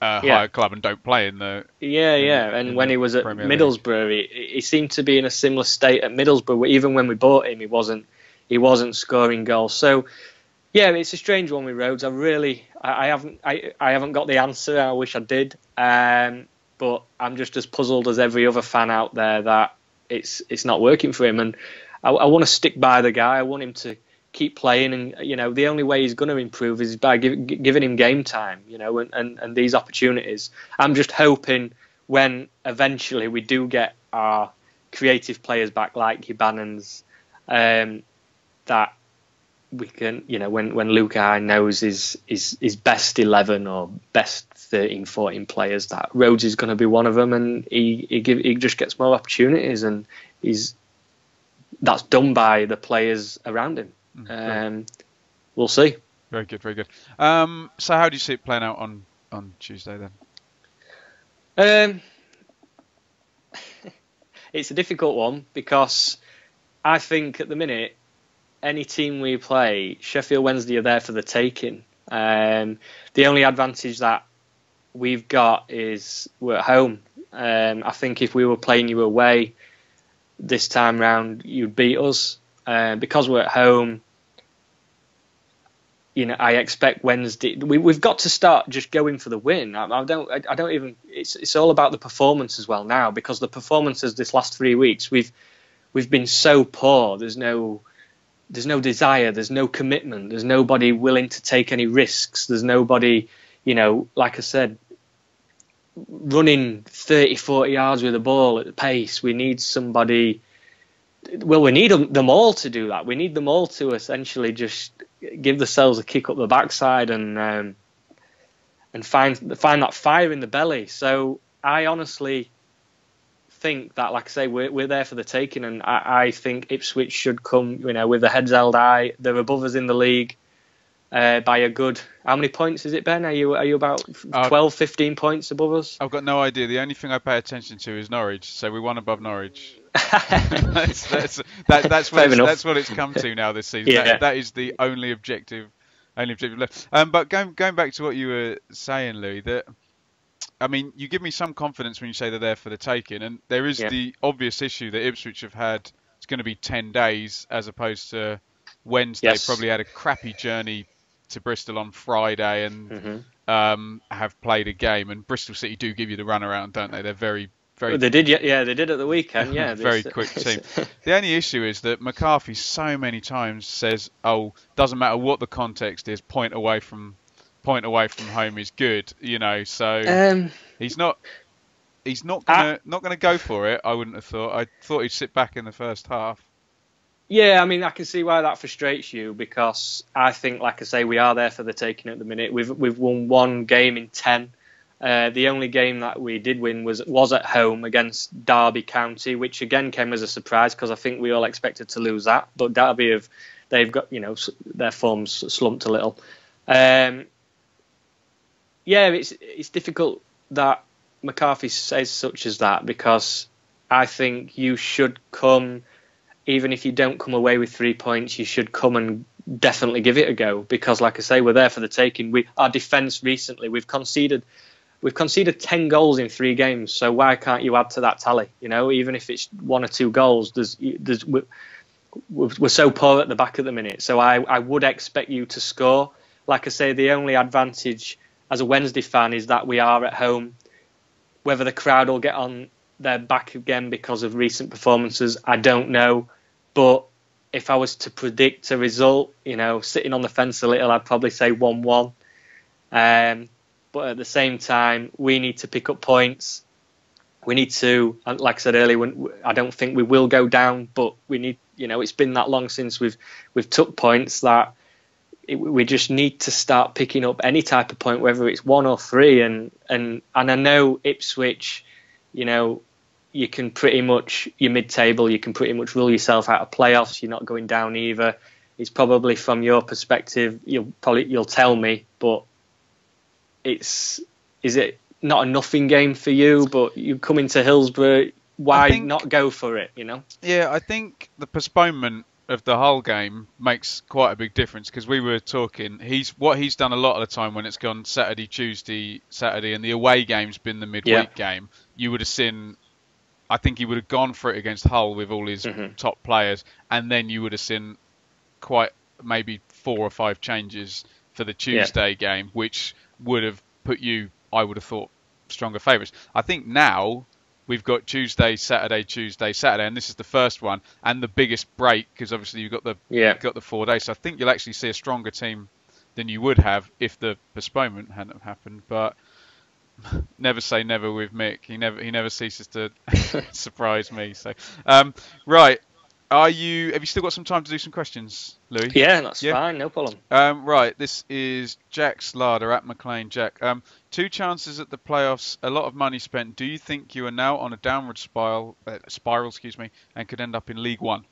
Speaker 1: a higher club and don't play in the.
Speaker 2: And when he was at Middlesbrough, he seemed to be in a similar state at Middlesbrough. Even when we bought him, he wasn't scoring goals. So. Yeah, it's a strange one with Rhodes. I haven't got the answer. I wish I did, but I'm just as puzzled as every other fan out there that it's not working for him. And I want to stick by the guy. I want him to keep playing, and the only way he's going to improve is by giving him game time, and these opportunities. I'm just hoping when eventually we do get our creative players back, like Ibanez, that we can, when Lukai knows his best 11 or best 13, 14 players, that Rhodes is going to be one of them, and he just gets more opportunities, and that's done by the players around him. We'll see.
Speaker 1: Very good, very good. So how do you see it playing out on Tuesday then?
Speaker 2: It's a difficult one because I think at the minute, any team we play, Sheffield Wednesday are there for the taking. The only advantage that we've got is we're at home. I think if we were playing you away this time round, you'd beat us. Because we're at home, I expect Wednesday. We've got to start just going for the win. I don't even. It's all about the performance as well now, because the performances this last 3 weeks, we've been so poor. There's no desire, there's no commitment, there's nobody willing to take any risks, there's nobody, like I said, running 30, 40 yards with the ball at the pace. We need somebody, we need them all to do that. We need them all to essentially just give themselves a kick up the backside and find that fire in the belly. So I honestly think that, like I say, we're there for the taking, and I think Ipswich should come, with the heads held high. They're above us in the league by a good. How many points is it, Ben? Are you about 12, 15 points above us?
Speaker 1: I've got no idea. The only thing I pay attention to is Norwich, so we won above Norwich. that's what it's come to now this season.
Speaker 2: Yeah.
Speaker 1: That is the only objective left. But going back to what you were saying, Louis, that. I mean, you give me some confidence when you say they're there for the taking, and there is the obvious issue that Ipswich have had. It's going to be 10 days as opposed to Wednesday.
Speaker 2: Yes.
Speaker 1: Probably had a crappy journey to Bristol on Friday and have played a game. And Bristol City do give you the runaround, don't they? They're very, very.
Speaker 2: They did, yeah. They did at the weekend, yeah.
Speaker 1: Very quick team. The only issue is that McCarthy so many times says, "Oh, doesn't matter what the context is. Point away from home is good," So he's not gonna go for it. I wouldn't have thought. I thought he'd sit back in the first half.
Speaker 2: Yeah, I mean, I can see why that frustrates you, because I think, like I say, we are there for the taking at the minute. We've won 1 game in 10. The only game that we did win was at home against Derby County, which again came as a surprise because I think we all expected to lose that. But Derby they've got their form's slumped a little. Yeah, it's difficult that McCarthy says such as that, because I think you should come, even if you don't come away with 3 points, you should come and definitely give it a go, because, like I say, we're there for the taking. Our defence recently, we've conceded 10 goals in 3 games, so why can't you add to that tally? Even if it's 1 or 2 goals, we're so poor at the back at the minute. So I would expect you to score. Like I say, the only advantage as a Wednesday fan is that we are at home. Whether the crowd will get on their back again because of recent performances, I don't know. But if I was to predict a result, sitting on the fence a little, I'd probably say 1-1. but at the same time, we need to pick up points. We need to, like I said earlier, I don't think we will go down, but we need, it's been that long since we've took points that we just need to start picking up any type of point, whether it's 1 or 3. And I know Ipswich, you can pretty much, you're mid-table, you can pretty much rule yourself out of playoffs. You're not going down either. It's probably from your perspective, you'll tell me, but is it not a nothing game for you? But you come into Hillsborough, why not go for it?
Speaker 1: Yeah, I think the postponement of the whole game makes quite a big difference, because we were talking, he's done a lot of the time when it's gone Saturday, Tuesday, Saturday, and the away game's been the midweek game. You would have seen, I think he would have gone for it against Hull with all his top players, and then you would have seen quite maybe 4 or 5 changes for the Tuesday game, which would have put you, I would have thought, stronger favourites. I think now we've got Tuesday, Saturday, and this is the first one and the biggest break, because obviously you've got the 4 days. So I think you'll actually see a stronger team than you would have if the postponement hadn't happened. But never say never with Mick. He never ceases to surprise me. So right, have you still got some time to do some questions, Louis?
Speaker 2: Yeah, that's fine, no problem.
Speaker 1: Right, this is Jack Slarder at McLean. Jack, 2 chances at the playoffs, a lot of money spent. Do you think you are now on a downward spiral, and could end up in League One?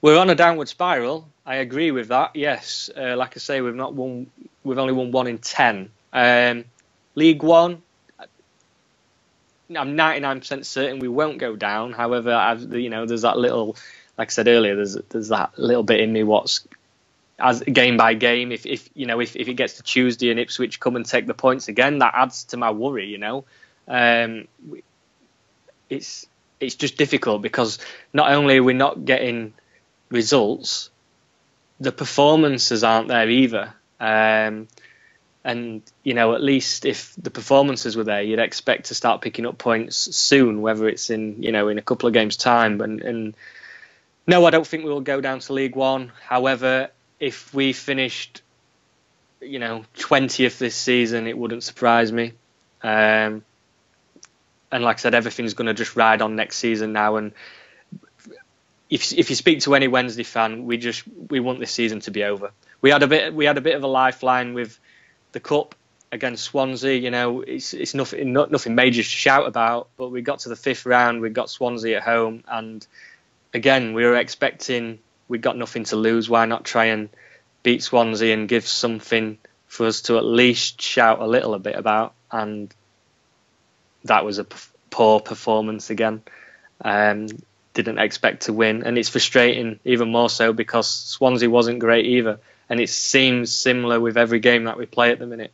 Speaker 2: We're on a downward spiral. I agree with that. Yes, like I say, we've only won 1 in 10. League One, I'm 99% certain we won't go down. However, there's that little, like I said earlier, there's that little bit in me as game by game. If it gets to Tuesday and Ipswich come and take the points again, that adds to my worry. It's just difficult, because not only are we not getting results, the performances aren't there either. And at least if the performances were there, you'd expect to start picking up points soon, whether it's in a couple of games' time. And no, I don't think we will go down to League One. However, if we finished 20th this season, it wouldn't surprise me. And like I said, everything's going to just ride on next season now. And if you speak to any Wednesday fan, we want this season to be over. We had a bit of a lifeline with the cup against Swansea. It's nothing major to shout about, but we got to the 5th round, we got Swansea at home, and again we were expecting, we'd got nothing to lose. Why not try and beat Swansea and give something for us to at least shout a little bit about? And that was a poor performance again. Didn't expect to win, and it's frustrating even more so because Swansea wasn't great either. And it seems similar with every game that we play at the minute.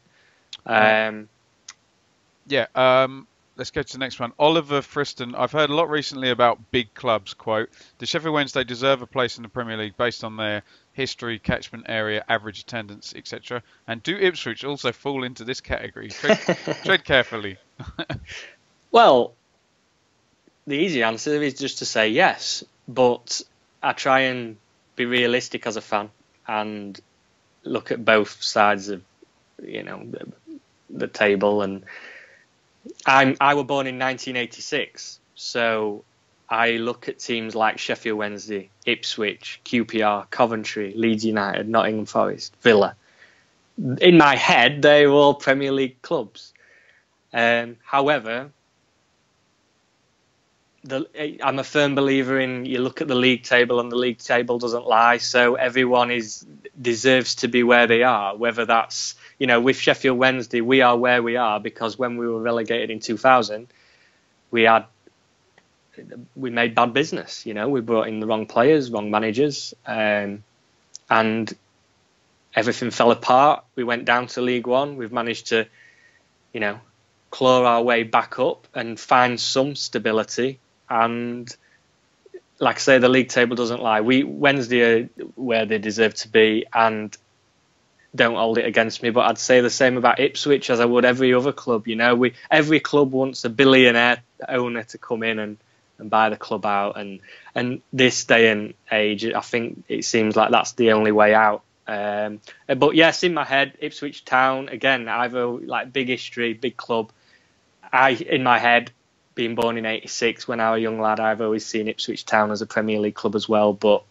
Speaker 1: Let's go to the next one. Oliver Friston. I've heard a lot recently about big clubs, quote, does Sheffield Wednesday deserve a place in the Premier League based on their history, catchment area, average attendance, etc.? And do Ipswich also fall into this category? Tread carefully.
Speaker 2: Well, the easy answer is just to say yes. But I try and be realistic as a fan and look at both sides of the table. And I was born in 1986, so I look at teams like Sheffield Wednesday, Ipswich, QPR, Coventry, Leeds United, Nottingham Forest, Villa. In my head, they're all Premier League clubs. However, I'm a firm believer in, you look at the league table and the league table doesn't lie, so everyone deserves to be where they are, whether that's, with Sheffield Wednesday, we are where we are because when we were relegated in 2000, we made bad business. We brought in the wrong players, wrong managers, and everything fell apart. We went down to League One. We've managed to, claw our way back up and find some stability. And like I say, the league table doesn't lie. Wednesday are where they deserve to be, and don't hold it against me. But I'd say the same about Ipswich as I would every other club. Every club wants a billionaire owner to come in and buy the club out. And this day and age, I think it seems like that's the only way out. But yes, in my head, Ipswich Town again. I've like big history, big club. In my head, being born in '86, when I was a young lad, I've always seen Ipswich Town as a Premier League club as well. But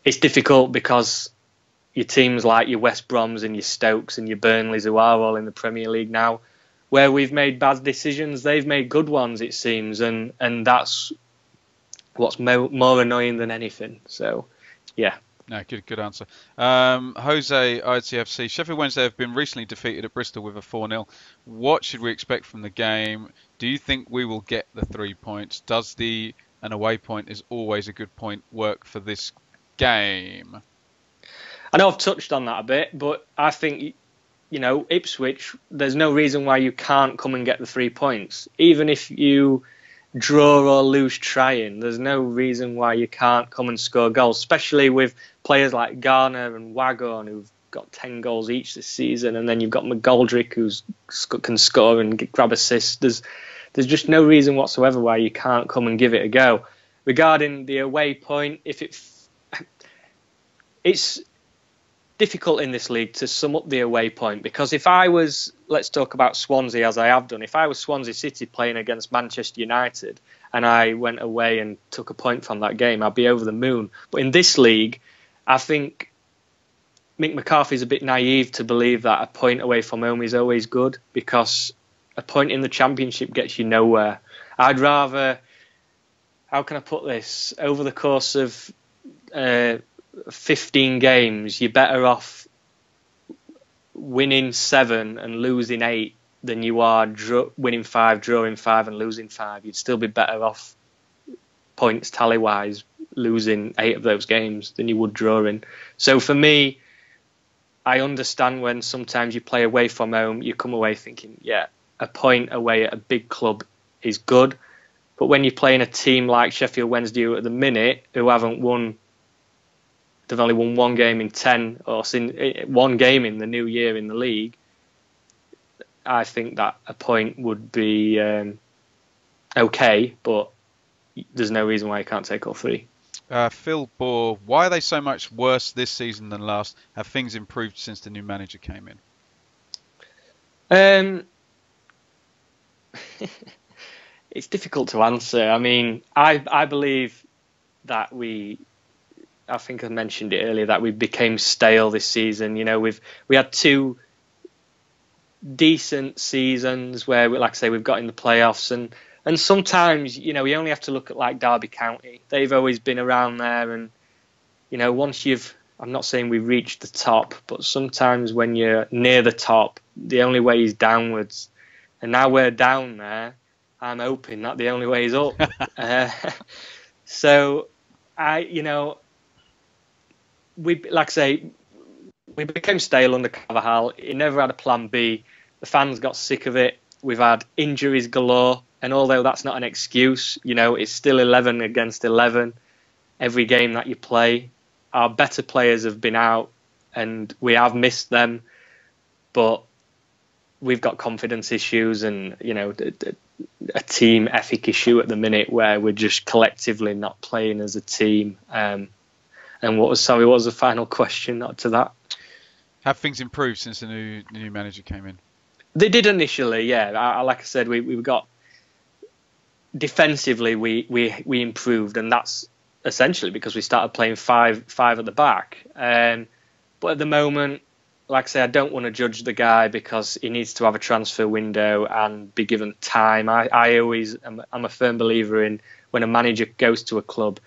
Speaker 2: it's difficult because your teams like your West Broms and your Stokes and your Burnleys, who are all in the Premier League now, where we've made bad decisions, they've made good ones, it seems, and that's what's more annoying than anything. So, yeah.
Speaker 1: No, good answer. Jose, ITFC. Sheffield Wednesday have been recently defeated at Bristol with a 4-0. What should we expect from the game? Do you think we will get the 3 points? Does an away point is always a good point work for this game?
Speaker 2: I know I've touched on that a bit, but I think, Ipswich, there's no reason why you can't come and get the 3 points. Even if you draw or lose trying, there's no reason why you can't come and score goals, especially with players like Garner and Waghorn, who've got 10 goals each this season, and then you've got McGoldrick, who can score and grab assists. There's just no reason whatsoever why you can't come and give it a go. Regarding the away point, it's difficult in this league to sum up the away point, because if I was, let's talk about Swansea as I have done, if I was Swansea City playing against Manchester United and I went away and took a point from that game, I'd be over the moon. But in this league, I think Mick McCarthy's a bit naive to believe that a point away from home is always good, because a point in the Championship gets you nowhere. I'd rather, how can I put this, over the course of 15 games, you're better off winning 7 and losing 8 than you are winning 5, drawing 5 and losing 5. You'd still be better off points tally-wise losing 8 of those games than you would drawing. So for me, I understand when sometimes you play away from home, you come away thinking, yeah, a point away at a big club is good. But when you're playing a team like Sheffield Wednesday at the minute, who haven't won, they've only won 1 game in 10, or 1 game in the new year in the league, I think that a point would be okay, but there's no reason why you can't take all 3.
Speaker 1: Phil Bohr, why are they so much worse this season than last? Have things improved since the new manager came in?
Speaker 2: It's difficult to answer. I mean, I believe that I think I mentioned it earlier, that we became stale this season. We had 2 decent seasons where, like I say, we've got in the playoffs, and sometimes, you only have to look at like Derby County. They've always been around there, and once I'm not saying we've reached the top, but sometimes when you're near the top, the only way is downwards. And now we're down there, I'm hoping that the only way is up. So we, like I say, we became stale under Carvajal. He never had a plan B. The fans got sick of it. We've had injuries galore, and although that's not an excuse, it's still 11 against 11 every game that you play. Our better players have been out, and we have missed them, but we've got confidence issues and, a team ethic issue at the minute where we're just collectively not playing as a team. And what was the final question to that?
Speaker 1: Have things improved since the new manager came in?
Speaker 2: They did initially, yeah. Like I said, we got defensively we improved, and that's essentially because we started playing five at the back. But at the moment, like I say, I don't want to judge the guy because he needs to have a transfer window and be given time. I'm a firm believer in when a manager goes to a club,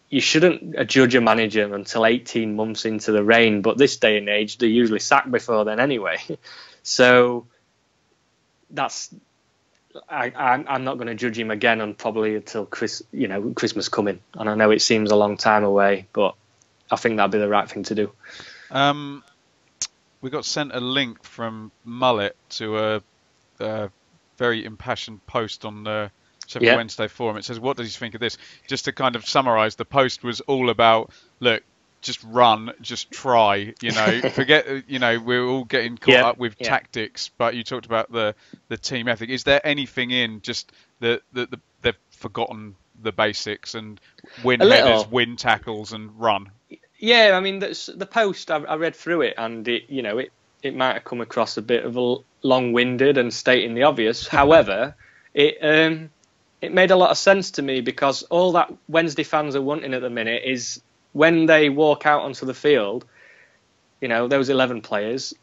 Speaker 2: you shouldn't judge a manager until 18 months into the reign. But this day and age, they're usually sacked before then anyway. So I'm not going to judge him again until Christmas coming. And I know it seems a long time away, but I think that'd be the right thing to do.
Speaker 1: We got sent a link from Mullet to a very impassioned post on the Sheffield Wednesday forum. It says, what does he think of this? Just to kind of summarise, the post was all about, look, just run, just try, forget, we're all getting caught up with tactics, but you talked about the team ethic. Is there anything in just they've forgotten the basics and win headers, win tackles and run?
Speaker 2: Yeah, I mean, the post, I read through it, and it might have come across a bit of a long-winded and stating the obvious. However, it made a lot of sense to me, because all that Wednesday fans are wanting at the minute is when they walk out onto the field, those 11 players,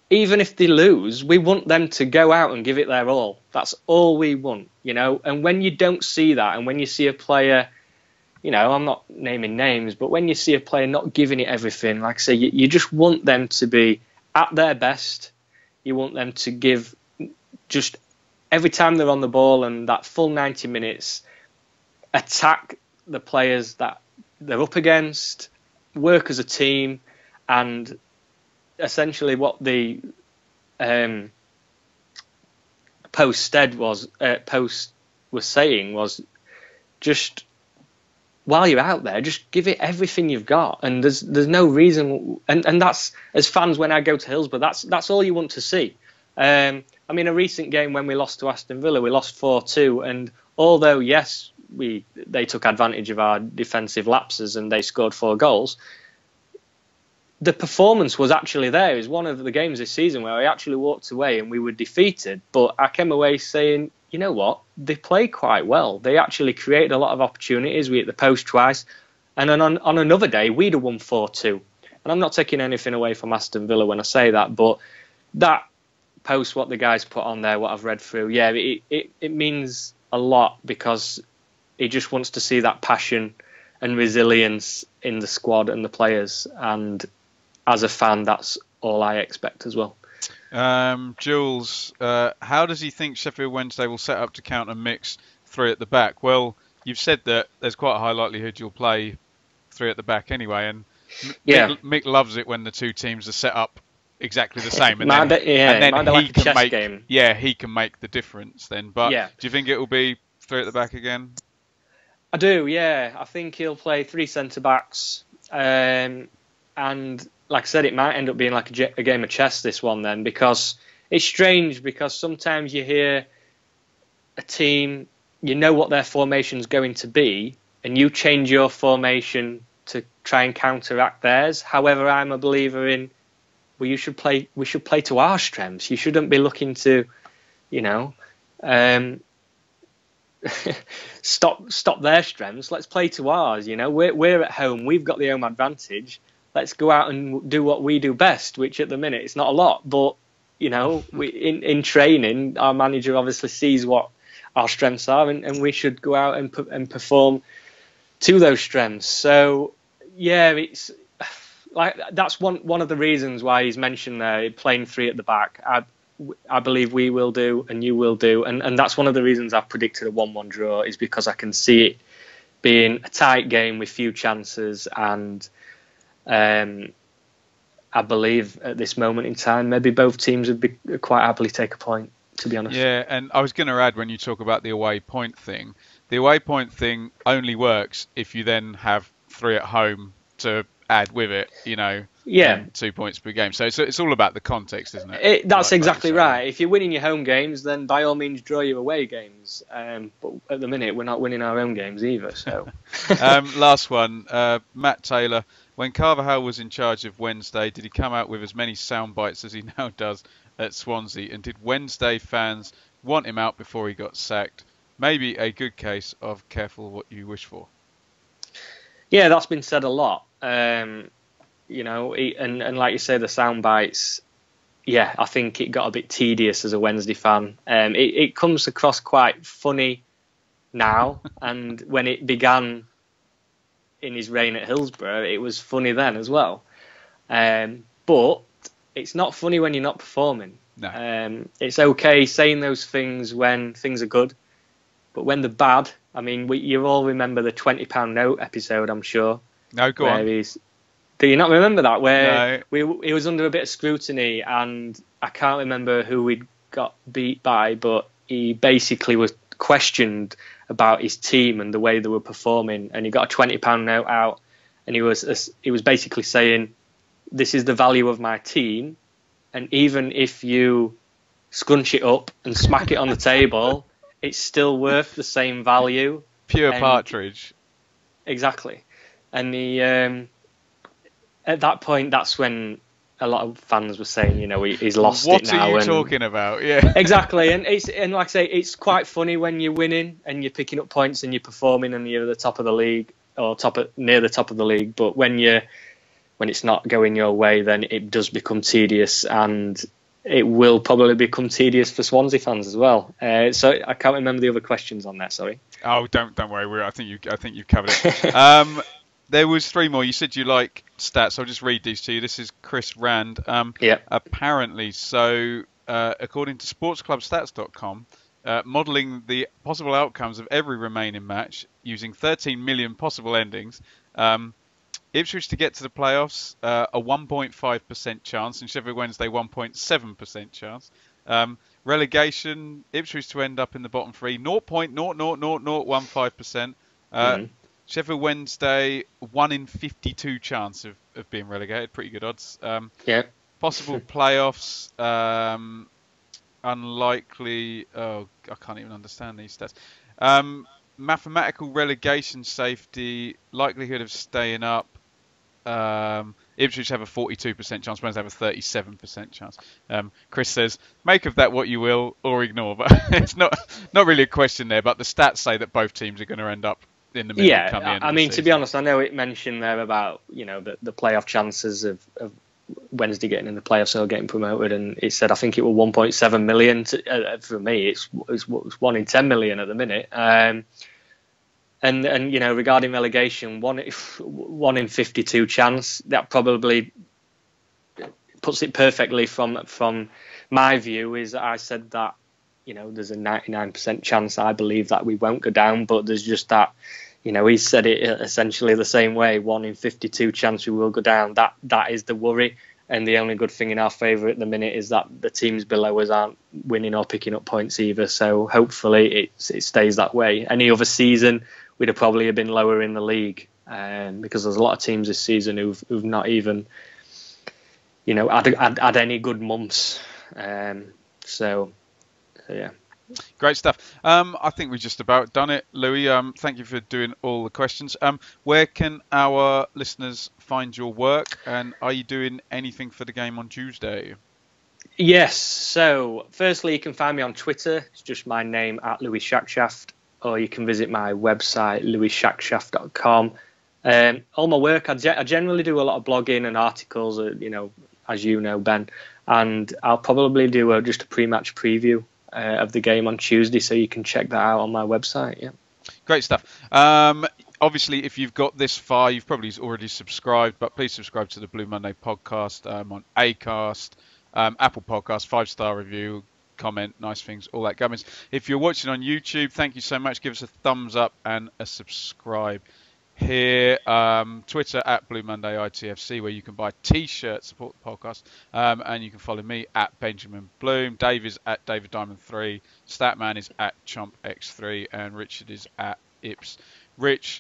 Speaker 2: even if they lose, we want them to go out and give it their all. That's all we want, And when you don't see that, and when you see a player, I'm not naming names, but when you see a player not giving it everything, like I say, you just want them to be at their best. You want them to give just every time they're on the ball, and that full 90 minutes, attack the players that they're up against, work as a team, and essentially what the post was saying was, just while you're out there, just give it everything you've got, and there's no reason, and that's, as fans, when I go to Hillsborough, that's all you want to see. I mean, a recent game when we lost to Aston Villa, we lost 4-2, and although yes, they took advantage of our defensive lapses and they scored 4 goals, the performance was actually there. It was one of the games this season where I actually walked away and we were defeated, but I came away saying, you know what, they played quite well. They actually created a lot of opportunities. We hit the post twice, and then on another day we'd have won 4-2. And I'm not taking anything away from Aston Villa when I say that, but that post, what the guys put on there, what I've read through, yeah, it means a lot, because he just wants to see that passion and resilience in the squad and the players, and as a fan, that's all I expect as well.
Speaker 1: Jules, how does he think Sheffield Wednesday will set up to counter Mick's 3 at the back? Well, you've said that there's quite a high likelihood you'll play 3 at the back anyway, and Mick loves it when the two teams are set up exactly the same, and then he can make game. Yeah, he can make the difference then. But do you think it will be 3 at the back again?
Speaker 2: I do, yeah. I think he'll play 3 centre backs, and like I said, it might end up being like a game of chess, this one, then, because it's strange, because sometimes you hear a team, you know what their formation's going to be, and you change your formation to try and counteract theirs. However, I'm a believer in, we should play to our strengths. You shouldn't be looking to, stop their strengths. Let's play to ours. We're at home. We've got the home advantage. Let's go out and do what we do best, which at the minute it's not a lot, but in training, our manager obviously sees what our strengths are, and we should go out and perform to those strengths. So yeah, it's like, that's one of the reasons why he's mentioned there playing 3 at the back. I believe we will do, and you will do, and that's one of the reasons I've predicted a 1-1 draw, is because I can see it being a tight game with few chances, and I believe at this moment in time, maybe both teams would quite happily take a point, to be honest.
Speaker 1: Yeah, and I was going to add, when you talk about the away point thing, the away point thing only works if you then have 3 at home to add with it, 2 points per game. So it's all about the context, isn't it?
Speaker 2: That's exactly right. If you're winning your home games, then by all means draw your away games. But at the minute, we're not winning our own games either. So
Speaker 1: last one, Matt Taylor. When Carvajal was in charge of Wednesday, did he come out with as many sound bites as he now does at Swansea? And did Wednesday fans want him out before he got sacked? Maybe a good case of careful what you wish for.
Speaker 2: Yeah, that's been said a lot. And like you say, the sound bites. Yeah, I think it got a bit tedious as a Wednesday fan. It comes across quite funny now, and when it began in his reign at Hillsborough, it was funny then as well. But it's not funny when you're not performing.
Speaker 1: No.
Speaker 2: It's okay saying those things when things are good, but when they're bad, I mean, you all remember the £20 note episode, I'm sure.
Speaker 1: No, go on.
Speaker 2: Do you not remember that? Where he was under a bit of scrutiny, and I can't remember who we'd got beat by, but he basically was questioned about his team and the way they were performing, and he got a £20 note out, and he was basically saying, this is the value of my team, and even if you scrunch it up and smack it on the table, it's still worth the same value.
Speaker 1: Pure partridge.
Speaker 2: Exactly. And he at that point, that's when a lot of fans were saying, he's lost
Speaker 1: what
Speaker 2: it now.
Speaker 1: What are you talking about? Yeah.
Speaker 2: Exactly, and like I say, it's quite funny when you're winning and you're picking up points and you're performing and you're at the top of the league or near the top of the league. But when it's not going your way, then it does become tedious, and it will probably become tedious for Swansea fans as well. So I can't remember the other questions on that. Sorry.
Speaker 1: Oh, don't worry. I think you've covered it. There was 3 more. You said you like stats. I'll just read these to you. This is Chris Rand.
Speaker 2: Yeah.
Speaker 1: Apparently, so according to sportsclubstats.com, modelling the possible outcomes of every remaining match using 13 million possible endings, Ipswich to get to the playoffs, a 1.5% chance, and Sheffield Wednesday 1.7% chance. Relegation, Ipswich to end up in the bottom 3, 0.00015%. Sheffield Wednesday, 1 in 52 chance of being relegated. Pretty good odds. Possible playoffs, unlikely. Oh, I can't even understand these stats. Mathematical relegation safety, likelihood of staying up. Ipswich have a 42% chance, Wednesday have a 37% chance. Chris says, make of that what you will or ignore. But it's not really a question there, but the stats say that both teams are going to end up in the middle.
Speaker 2: I mean, to be honest, I know it mentioned there about the playoff chances of Wednesday getting in the playoffs or getting promoted, and it said I think it was 1.7 million. For me, it's 1 in 10 million at the minute. And regarding relegation, 1 in 52 chance, that probably puts it perfectly from my view. Is I said that there's a 99% chance I believe that we won't go down, but there's just that. He said it essentially the same way. 1 in 52 chance we will go down. That is the worry. And the only good thing in our favour at the minute is that the teams below us aren't winning or picking up points either. So hopefully it stays that way. Any other season, we'd have probably been lower in the league, because there's a lot of teams this season who've not even, had any good months. So yeah.
Speaker 1: Great stuff. I think we've just about done it, Louis. Thank you for doing all the questions. Where can our listeners find your work, and are you doing anything for the game on Tuesday?
Speaker 2: Yes. So, firstly, you can find me on Twitter. It's just my name @LouisShackshaft, or you can visit my website louisshackshaft.com. All my work, I generally do a lot of blogging and articles, as you know, Ben, and I'll probably do just a pre-match preview of the game on Tuesday, so you can check that out on my website. Yeah,
Speaker 1: great stuff. Obviously, if you've got this far, you've probably already subscribed, but please subscribe to the Blue Monday podcast on Acast, Apple Podcast, 5-star review, comment, nice things, all that gubbins. If you're watching on YouTube, thank you so much. Give us a thumbs up and a subscribe. Here, Twitter @Blue Monday ITFC, where you can buy T-shirts, support the podcast, and you can follow me @Benjamin Bloom. Dave is @DavidDiamond3, Statman is @ChompX3, and Richard is @IpsRich.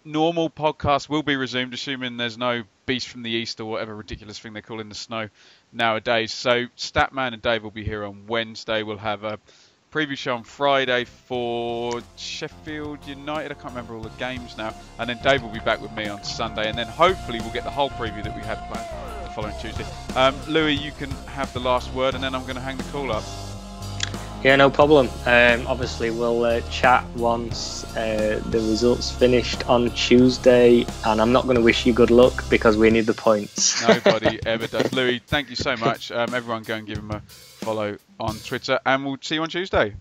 Speaker 1: Normal podcast will be resumed, assuming there's no beast from the east or whatever ridiculous thing they call in the snow nowadays. So Statman and Dave will be here on Wednesday. We'll have a preview show on Friday for Sheffield United. I can't remember all the games now. And then Dave will be back with me on Sunday. And then hopefully we'll get the whole preview that we had planned the following Tuesday. Louis, you can have the last word, and then I'm going to hang the call up.
Speaker 2: Yeah, no problem. Obviously, we'll chat once the results finished on Tuesday. And I'm not going to wish you good luck because we need the points.
Speaker 1: Nobody ever does. Louis, thank you so much. Everyone go and give him a follow on Twitter, and we'll see you on Tuesday.